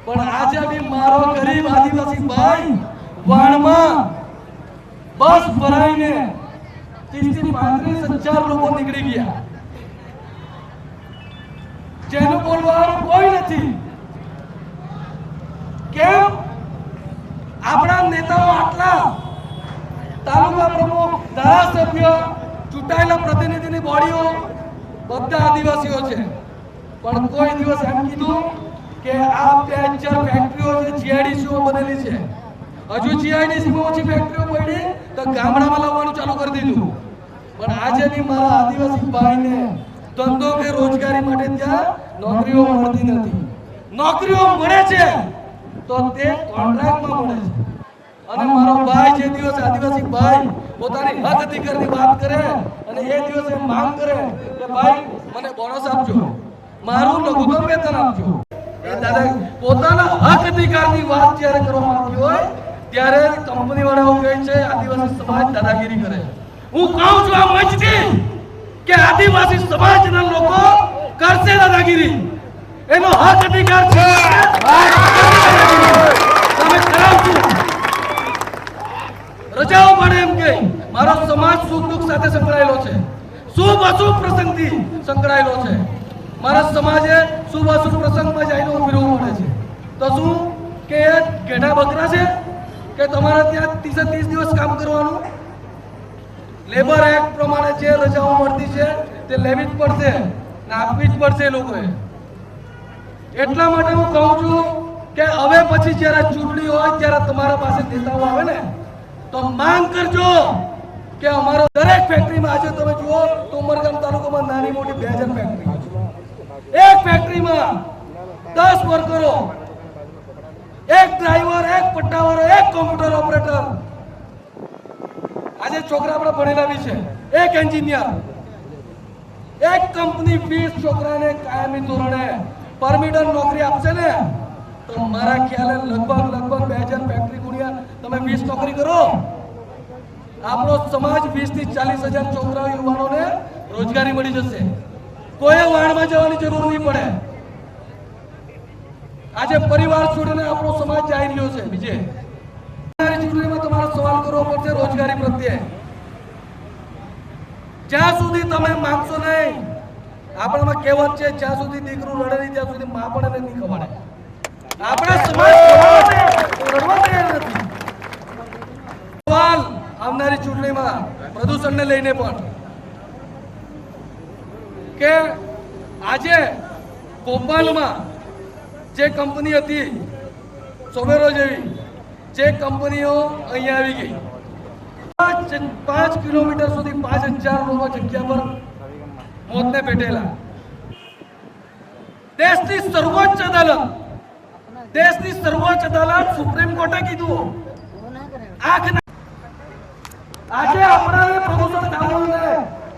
પણ આજે બી મારો ગરીબ આદિવાસી ભાઈ વાણમાં બસ ભરાઈને 30 થી 35,000 લોકો નીકળી ગયા. જેનું બોલવાનું કોઈ નથી. કેમ? આપણા નેતાઓ આટલા તાલુકા પ્રમુખ, ધારાસભ્ય, ચૂંટાયેલા પ્રતિનિધિની બોડીઓ બધા આદિવાસીઓ છે. પણ કોઈ દિવસ એમ કીધું કે આ 50 ફેક્ટરીઓ જે જીઆઈડીસીઓ બનેલી છે, હજુ જીઆઈડીસીમાં ઓછી ફેક્ટરીઓ પડી તો ગામડામાં લાવવાનું ચાલુ કરી દીધું. પણ આજે બી મારા આદિવાસી ભાઈને ધંધો કે રોજગારી માટે ત્યાં નોકરીઓ મળતી નથી. નોકરીઓ મળે છે તો તે કોન્ટ્રાક્ટમાં મળે છે. અને મારો ભાઈ જે દિવસ આદિવાસી ભાઈ પોતાની હક અધિકારની વાત કરે અને એ દિવસે માંગ કરે કે ભાઈ મને બોનસ આપજો, મારું લઘુત્તમ વેતન આપજો, એ દાદા પોતાના હક અધિકારની વાત જ્યારે કરવામાં આવતી હોય ત્યારે કંપની વાળાઓ કહે છે આદિવાસી સમાજ દાદાગીરી કરે. હું કહું છું આ મંચથી કે આદિવાસી સમાજના લોકો કરશે દાદાગીરી. એનો હક અધિકાર છે, તમે કરાવજો. રજાઓ પડે એમ કે મારો સમાજ સુખ દુઃખ સાથે સંકળાયેલો છે, શુભ અશુભ પ્રસંગથી સંકળાયેલો છે. મારા સમાજે શુભ અશુભ પ્રસંગમાં જઈને ઉભી રહેવું પડે છે. તો શું કે ઘેડા બકરા છે કે તમારે ત્યાં 30 દિવસ કામ કરવાનું? લેબર એક્ટ પ્રમાણે જે રજાઓ મળતી છે તે તે લેવી જ પડશે ને આપવી જ પડશે એ લોકોએ. એટલા માટે હું કહું છું કે હવે પછી જ્યારે ચૂંટણી હોય ત્યારે તમારા પાસે નેતાઓ આવે ને તો માંગ કરજો કે અમારો દરેક ફેક્ટરીમાં આજે તમે જુઓ તો ઉમરગામ તાલુકામાં નાની મોટી 2000 ફેક્ટરી, એક ફેક્ટરીમાં 10 વર્કરો, એક ડ્રાઈવર, એક પટ્ટાવાળો, એક કોમ્પ્યુટર ઓપરેટર. આજે છોકરા આપણા ભણેલા બી છે, એક એન્જિનિયર. એક કંપની 20 છોકરાને કાયમી ધોરણે પરમિનન્ટ નોકરી આપશે ને તો મારા ખ્યાલે લગભગ 2000 ફેક્ટરી ગુણ્યા તમે 20 નોકરી કરો, આપણો સમાજ 20 થી 40,000 છોકરાઓ યુવાનોને રોજગારી મળી જશે. કોઈ વાણમાં જવાની જરૂર નહીં પડે. આજે પરિવાર છોડીને આપણો સમાજ જઈ રહ્યો છે. બીજે ચૂંટણીમાં તમારે સવાલ કરવો પડશે રોજગારી પ્રત્યે. જ્યાં સુધી તમે માંગશો નહીં, આપણામાં કહેવત છે જ્યાં સુધી દીકરું રડે નહીં ત્યાં સુધી મા પણ એને નહીં ખવાડે. આપણા સમાજ રડવા તૈયાર નથી. સવાલ આવનારી ચૂંટણીમાં પ્રદૂષણને લઈને પણ કે આજે ભોપાલમાં જે કંપની હતી સોબેરો જેવી, જે કંપનીઓ અહીંયા આવી ગઈ, 5 કિલોમીટર સુધી 5000 લોકો જગ્યા પર મોતને પેટેલા. દેશની સર્વોચ્ચ અદાલત સુપ્રીમ કોર્ટે કીધું આજે આપણાને પ્રદૂષણ થવાનું ને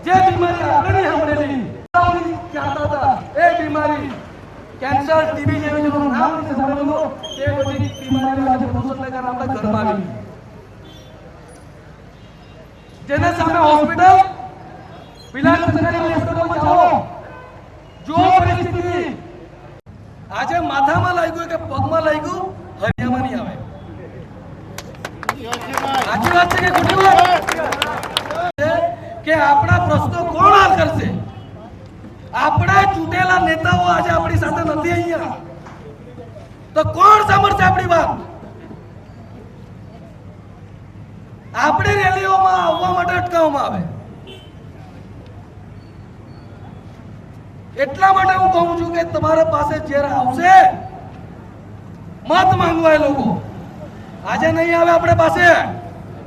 જે બીમારી આપણે સાંભળેલી કહેતા હતા એ બીમારી કેન્સર, ટીબી જેવી જેનું નામ નથી સાંભળેલું એ બધી બીમારીઓ આજે પ્રદૂષણને કારણે આપણા ઘરમાં આવી. જેના સામે હોસ્પિટલ બિલાસ સરકારી હોસ્પિટલમાં જાઓ, જો પરિસ્થિતિ આજે માથામાં લાગ્યું કે પગમાં લાગ્યું, હરિયામાં નહીં આવે. સાચી વાત છે કે ખોટી વાત? કે આપણા પ્રશ્નો કોણ હલ કરશે? આપણા ચૂંટેલા નેતાઓ આજે આપણી સાથે નથી અહીંયા, તો કોણ સાંભળશે આપણી વાત? આપણી રેલીઓમાં આવવા માટે અટકાવવામાં આવે. એટલા માટે હું કહું છું કે તમારા પાસે જ્યારે આવશે મત માંગવા એ લોકો, આજે નહીં આવે આપણે પાસે,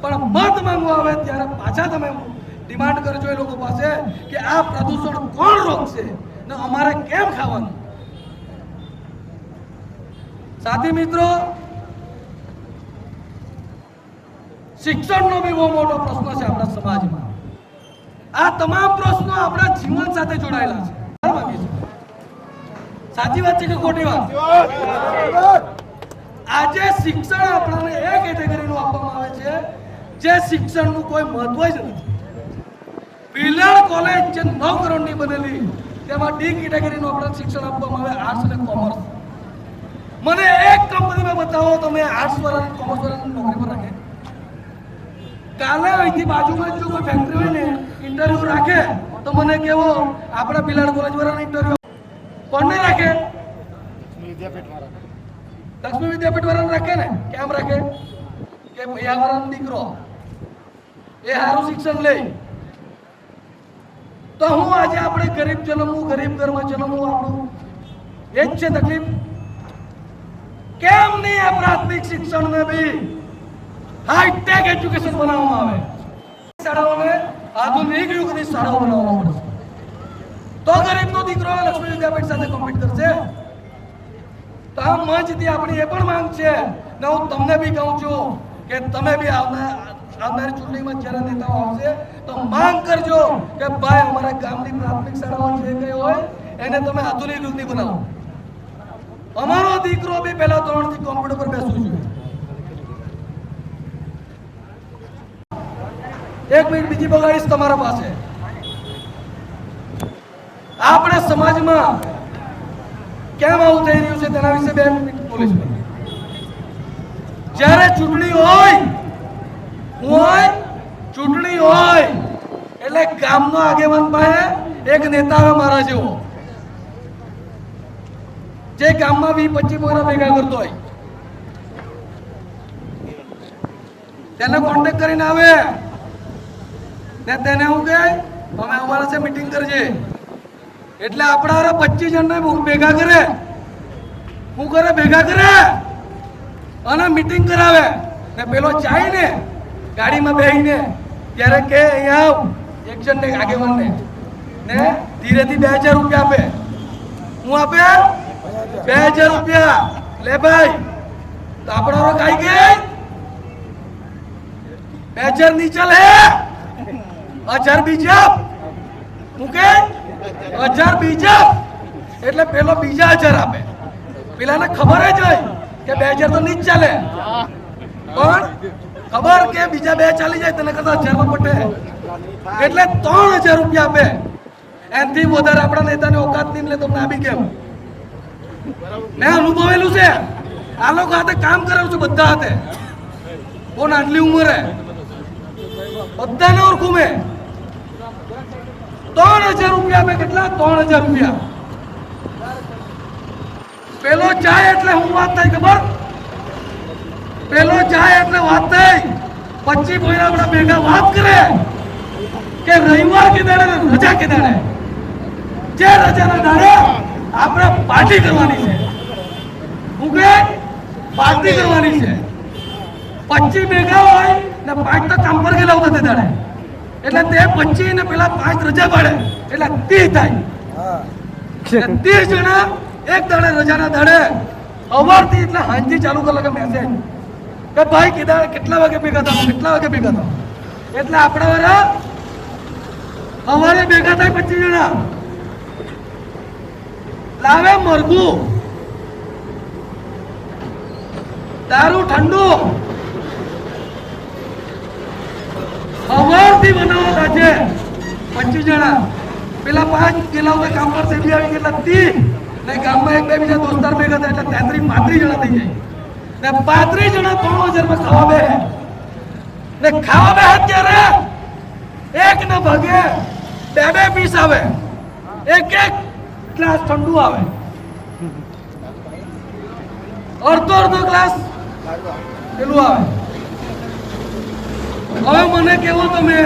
પણ મત માંગવા આવે ત્યારે પાછા તમે ડિમાન્ડ કરજો એ લોકો પાસે કે આ પ્રદૂષણ કોણ રોકશે ને અમારે કેમ ખાવાનું. સાથી મિત્રો, શિક્ષણનો બી બહુ મોટો પ્રશ્ન છે આપણા સમાજમાં. આ તમામ પ્રશ્નો આપણા જીવન સાથે જોડાયેલા છે. સાચી વાત છે કે ખોટી વાત? આજે શિક્ષણ આપણને એ કેટેગરીનું આપવામાં આવે છે જે શિક્ષણનું કોઈ મહત્વ જ નથી. ભીલડ કોલેજ જે 9 કરોડની બનેલી તેમાં ડી કેટેગરીનું આપણને શિક્ષણ આપવામાં આવે, આર્ટ્સ અને કોમર્સ. મને એક કંપનીમાં બતાવો તમે આર્ટ્સ વાળા કોમર્સ વાળાની નોકરી પર રાખે. કાલે અહીંથી બાજુમાં જો કોઈ ફેક્ટરી હોય ને ઇન્ટરવ્યુ રાખે તો મને કેવો આપણા ભીલડ કોલેજ વાળાને ઇન્ટરવ્યુ કોને રાખે? લક્ષ્મી વિદ્યાપીઠ વાળાને રાખે ને. કેમ રાખે? કે ભૈયા વાળાનો દીકરો એ સારું શિક્ષણ લે. તો હું આજે આપણે ગરીબ જન્મવું, ગરીબ ઘરમાં જન્મવું, આપણું એ જ છે તકલીફ. કેમ નહીં આ પ્રાથમિક શિક્ષણને બી હાઈટેક એજ્યુકેશન બનાવવામાં આવે? શાળાઓને આધુનિક યુગની શાળાઓ બનાવવામાં પડશે તો ગરીબનો દીકરો લક્ષ્મી વિદ્યાપીઠ સાથે કોમ્પીટ કરશે. તો આ મંચથી આપણી એ પણ માંગ છે ને હું તમને બી કહું છું કે તમે બી આવનારી ચૂંટણીમાં જ્યારે નેતાઓ આવશે તો માંગ કરજો કે ભાઈ અમારા ગામની પ્રાથમિક શાળાઓ જે કઈ હોય એને તમે આધુનિક યુગની બનાવો. અમારો દીકરો બી પહેલા ધોરણથી કોમ્પ્યુટર પર બેસવું જોઈએ. એક મિનિટ બીજી બગાડીશ તમારા પાસે. આપણે સમાજમાં કેમ આવું થઈ રહ્યું છે તેના વિશે 2 મિનિટ બોલીશ. જ્યારે ચૂંટણી હોય એટલે ગામનો આગેવાન પાસે એક નેતા આવે મારા જેવો, જે ગામમાં 20-25 પોયરા ભેગા કરતો હોય, તેને કોન્ટેક્ટ કરીને આવે ને તેને હું કહે અમે અમારા છે મીટિંગ કરજે એટલે આપણા 25 જણને ભેગા કરે હું કરે ભેગા કરે અને મીટિંગ કરાવે ને પેલો જાય ને ગાડીમાં બેહીને ત્યારે કે અહીંયા આવ એક જણને આગેવાનને ને ધીરેથી 2000 રૂપિયા આપે હું આપે 2000 રૂપિયા લે ભાઈ તો આપણો કાઈ ગઈ 2000 નીચે લે 1000 બીજા હું કે 1000 બીજા એટલે પેલો બીજા 1000 આપે પેલાને ખબર જ હોય કે 2000 તો નહીં ચાલે પણ ખબર કે બીજા 2 ચાલી જાય તને કરતા 1000 માં પટે એટલે 3000 રૂપિયા આપે એનથી વધારે આપણા નેતાને ઓકાત નહીં લે તમને આપી કેમ મેં અનુભવેલું છે આ લોકો હાથે કામ કરેલું છે બધા હાથે કોણ આટલી ઉંમરે બધાને ઓળખું મેં 3000 રૂપિયા આપે કેટલા 3000 રૂપિયા પેલો જાય એટલે હું વાત થાય ખબર પેલો જાય એટલે વાત થાય 25 ભાઈ આપણા ભેગા વાત કરે કે રવિવાર કે દાડે રજા કે દાડે જે રજાના દાડે આપણે પાર્ટી કરવાની છે હું કે પાર્ટી કરવાની છે 25 ભેગા હોય ને 5 તો કામ પર ગયેલા હોતા તે દાડે એટલે તે 25 ને પેલા 5 રજા પાડે એટલે 30 થાય 30 જણા એક દાડે રજાના દાડે અવારથી એટલે હાંજી ચાલુ કર લગે મેસેજ કે ભાઈ કીધા કેટલા વાગે ભેગા થાવ એટલે આપણા વાળા અમારે ભેગા થાય 25 જણા લાવે મરઘું દારૂ ઠંડુ અવારથી બનાવતા છે 25 જણા પેલા 5 ગયેલા હોય કામ પર સેબી આવી કેટલા 30 ને ગામમાં એક બે બીજા દોસ્તાર ભેગા થાય એટલે 33 જણા થઈ જાય ને 35 જણા 3000 માં ખાવા બે ને ખાવા બે અત્યારે એક ના ભાગે 2 પીસ આવે એક ગ્લાસ ઠંડુ આવે અડધો ગ્લાસ પેલું આવે હવે મને કેવો તમે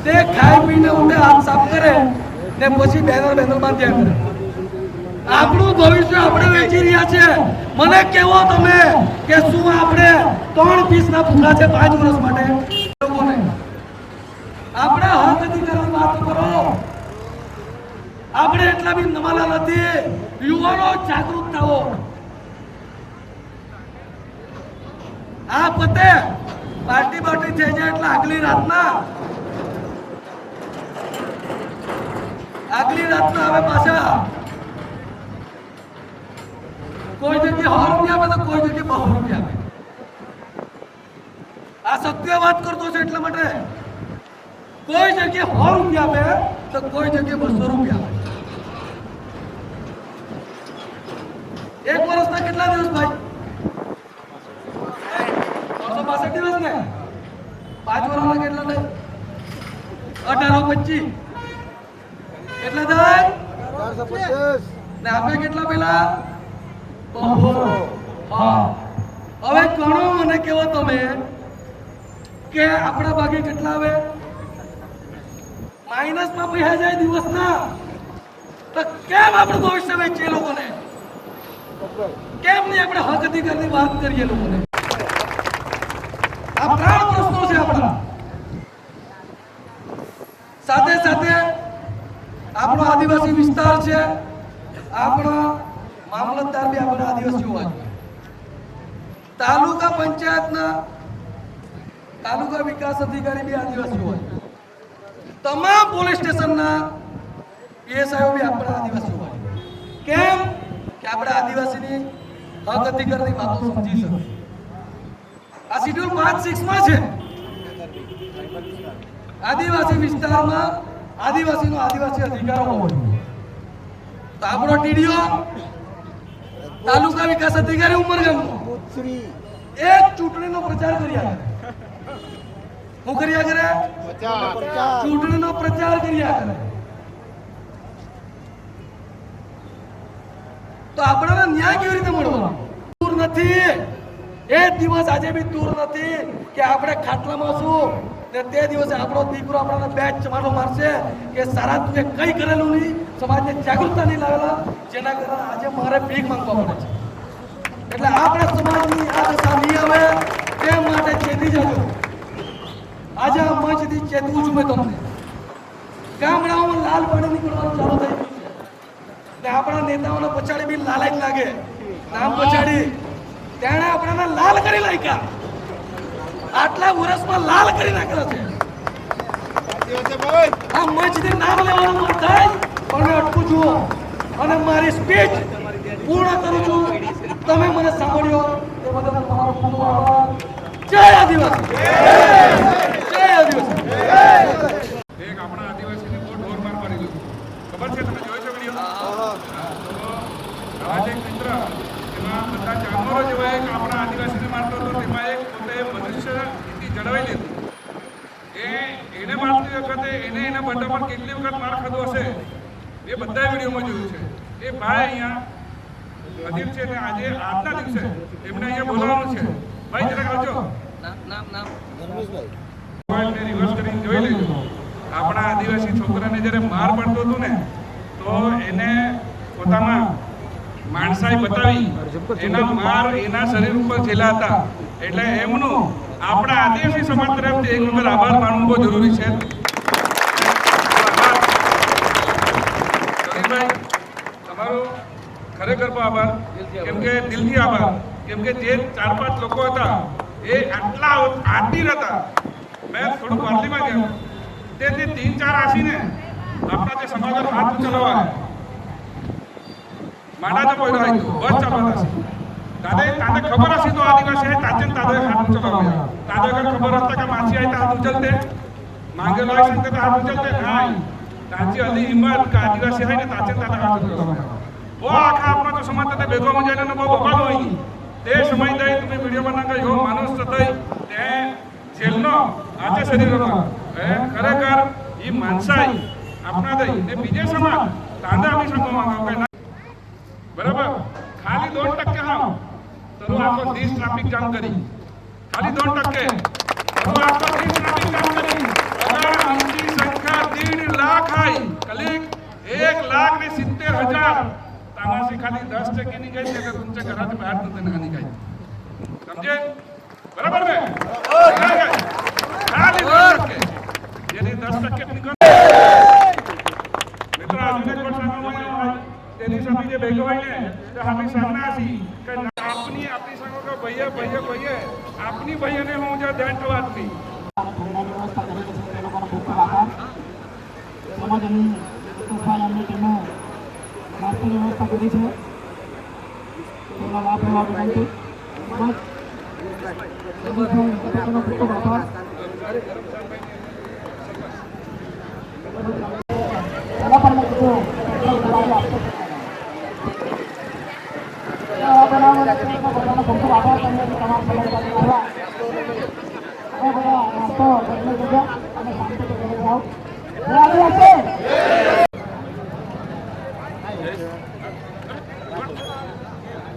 તે ખાઈ પીને ઉઠે હાથ સાફ કરે ને પછી બેનર બાંધ્યા કરે આપણું ભવિષ્ય આપણે વેચી રહ્યા છે મને કેવો તમે કે શું આપણે 3 પીસ ના ભૂખા છે 5 વર્ષ માટે લોકોને આપણે હક અધિકારની વાત કરો આપણે એટલા બી નમાલા નથી યુવાનો જાગૃત થાઓ આ પતે પાર્ટી થઈ જાય એટલે આગલી રાતના હવે પાછા કોઈ જગ્યાએ 100 રૂપિયા આપે તો કોઈ જગ્યાએ 200 રૂપિયા આપે આ સત્ય વાત કરતો છે એટલા માટે કોઈ જગ્યાએ 100 રૂપિયા આપે તો કોઈ જગ્યાએ 200 રૂપિયા આપે એક વર્ષના કેટલા દિવસ ભાઈ 365 દિવસ ને 5 વર્ષના કેટલા થાય 18 25 કેટલા થાય 1825 ને આપણે કેટલા પેલા હવે ઘણો મને કેવો તમે કે આપણા ભાગે કેટલા આવે માઇનસમાં પૈસા જાય દિવસના તો કેમ આપણું ભવિષ્ય વેચીએ લોકોને કેમ નહીં આપણે હક અધિકારની વાત કરીએ લોકોને આ પ્રાણ પ્રશ્નો છે આપણા સાથે સાથે આપણો આદિવાસી વિસ્તાર છે આપણા મામલતદાર બી આપણા આદિવાસી હોવા જોઈએ તાલુકા પંચાયતના તાલુકા વિકાસ અધિકારી બી આદિવાસી હોય તમામ પોલીસ સ્ટેશનના પીએસઆઈઓ બી આપણા આદિવાસી હોય કેમ કે આપણા આદિવાસીની હક અધિકારની વાતો સમજી શકે આ શેડ્યુલ 5-6 માં છે આદિવાસી વિસ્તારમાં આદિવાસીનો આદિવાસી અધિકાર હોવો જોઈએ તો આપણો ટીડીઓ તાલુકા વિકાસ અધિકારી ઉમરગામનો એક ચૂંટણીનો પ્રચાર કર્યા હું કર્યા કરે ચૂંટણીનો પ્રચાર કર્યા કરે તો આપણને ન્યાય કેવી રીતે મળવાનો દૂર નથી એ દિવસ આજે બી દૂર નથી કે આપણે ખાટલામાં શું ને તે દિવસે આપણો દીકરો આપણને બે ચમાડો મારશે કે સારા તું કઈ કરેલું નહીં, સમાજને જાગૃતતા નહીં લાવેલા, જેના કારણે આજે મારે ભીખ માંગવા પડે છે. એટલે આપણે સમાજની આ દશા નહીં આવે તે માટે ચેતી જજો. આજે આ મંચથી ચેતવું છું મેં તમને. ગામડાઓમાં લાલ પાણી નીકળવાનું ચાલુ થઈ ગયું છે ને આપણા નેતાઓને પછાડી બી લાલ જ લાગે, નામ પછાડી તેણે આપણને લાલ કરી નાખ્યા. આટલા વર્ષમાં લાલ કરી નાખેલા છે. આ મંચથી નામ લેવાનું મન થાય પણ અટકું છું અને મારી સ્પીચ પૂર્ણ કરું છું. તમે મને સાંભળ્યો તે બદલ તમારો ખૂબ આભાર. જય આદિવાસી, જય આદિવાસી. એક આપણા આદિવાસીને બહુ ઢોર માર મારી દીધું, ખબર છે? તમે જોયો છો વિડીયો? આવા જ એક મિત્ર એમાં બધા જાનવરો જેવા એક આપણા આદિવાસીને મારતો હતો, તેમાં એક પોતે મનુષ્ય નીતિ જળવાઈ લીધું. એને મારતી વખતે એના બંડા પર કેટલી વખત માર ખાધો હશે એ બધા વિડીયોમાં જોયું છે. એ ભાઈ અહીંયા અદીપ છે ને આજે આજના દિવસે એમને અહીંયા બોલાવવાનું છે. ભાઈ જરાક આવજો. મોબાઈલને રિવર્સ કરીને જોઈ લેજો. આપણા આદિવાસી છોકરાને જ્યારે માર પડતો હતો ને તો એને પોતામાં માણસાઈ બતાવી, એના માર એના શરીર ઉપર ઝેલા હતા. એટલે એમનું આપણા આદિવાસી સમાજ તરફથી એક વખત આભાર માનવું બહુ જરૂરી છે. તમારો ખરેખર આભાર, કેમ કે દિલથી આભાર. કેમ કે જે 4-5 લોકો હતા એ આટલા આટીર હતા. મેં થોડુંક વારલીમાં ગયો તેથી 3-4 આસીને આપણા જે સમાજનો હાથ ચલાવવા માડા તો કોઈ રહ્યું બસ ચાલવા હશે. તાને ખબર હશે તો આદિવાસી હે તાચન તાદે હાથ ચલાવ્યા. તાદે અગર ખબર હશે કે માછી આઈ તો હાથ ઉચલતે, માંગે લાગ શકતે તો હાથ ઉચલતે નહીં. તાચી અલી હિંમત કે આદિવાસી હે ને તાચન તાદે હાથ ઉચલવા. वो आखा अपना जो समाज ते बेगो मुझे ने वो बपाल होई ते समय दई तुम्हें वीडियो बना के यो मानुष तई ते जेलनो आजे शरीरमा खरेखर ई मानसाई अपना दई ने बीजे समाज तांदा आम्ही सांगो मागो काय बरोबर. खाली 2% हम तो आखो 30 ट्रैफिक जाम करी. खाली 2% तो आखो 30 ट्रैफिक जाम करी. अगर आमची संख्या 1.5 लाख आहे कलिक 1,70,000 तानाशी खाली 10% निघायची अगर तुमच्या घराच्या बाहेर नव्हते निघायची. समजे बरोबर ने? खाली 2% यदि 10% निघाल मित्र अजून एक गोष्ट सांगू तेनी सभी जे बेगवाईले ते आम्ही सांगणार अशी की आपली सांगो का भैया भैया भैया आपनी भैयाने હું જે ધ્યાન ठेवातली સમાજની ઉપાયની ટીમો નાસ્તી વ્યવસ્થા કરી છે. તેનો લાભ લેવા વિનંતી.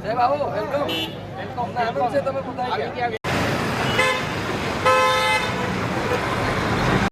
જય બાબુ, વેલકમ. વેલકમ. આનંદ છે તમે બધા આવી ગયા.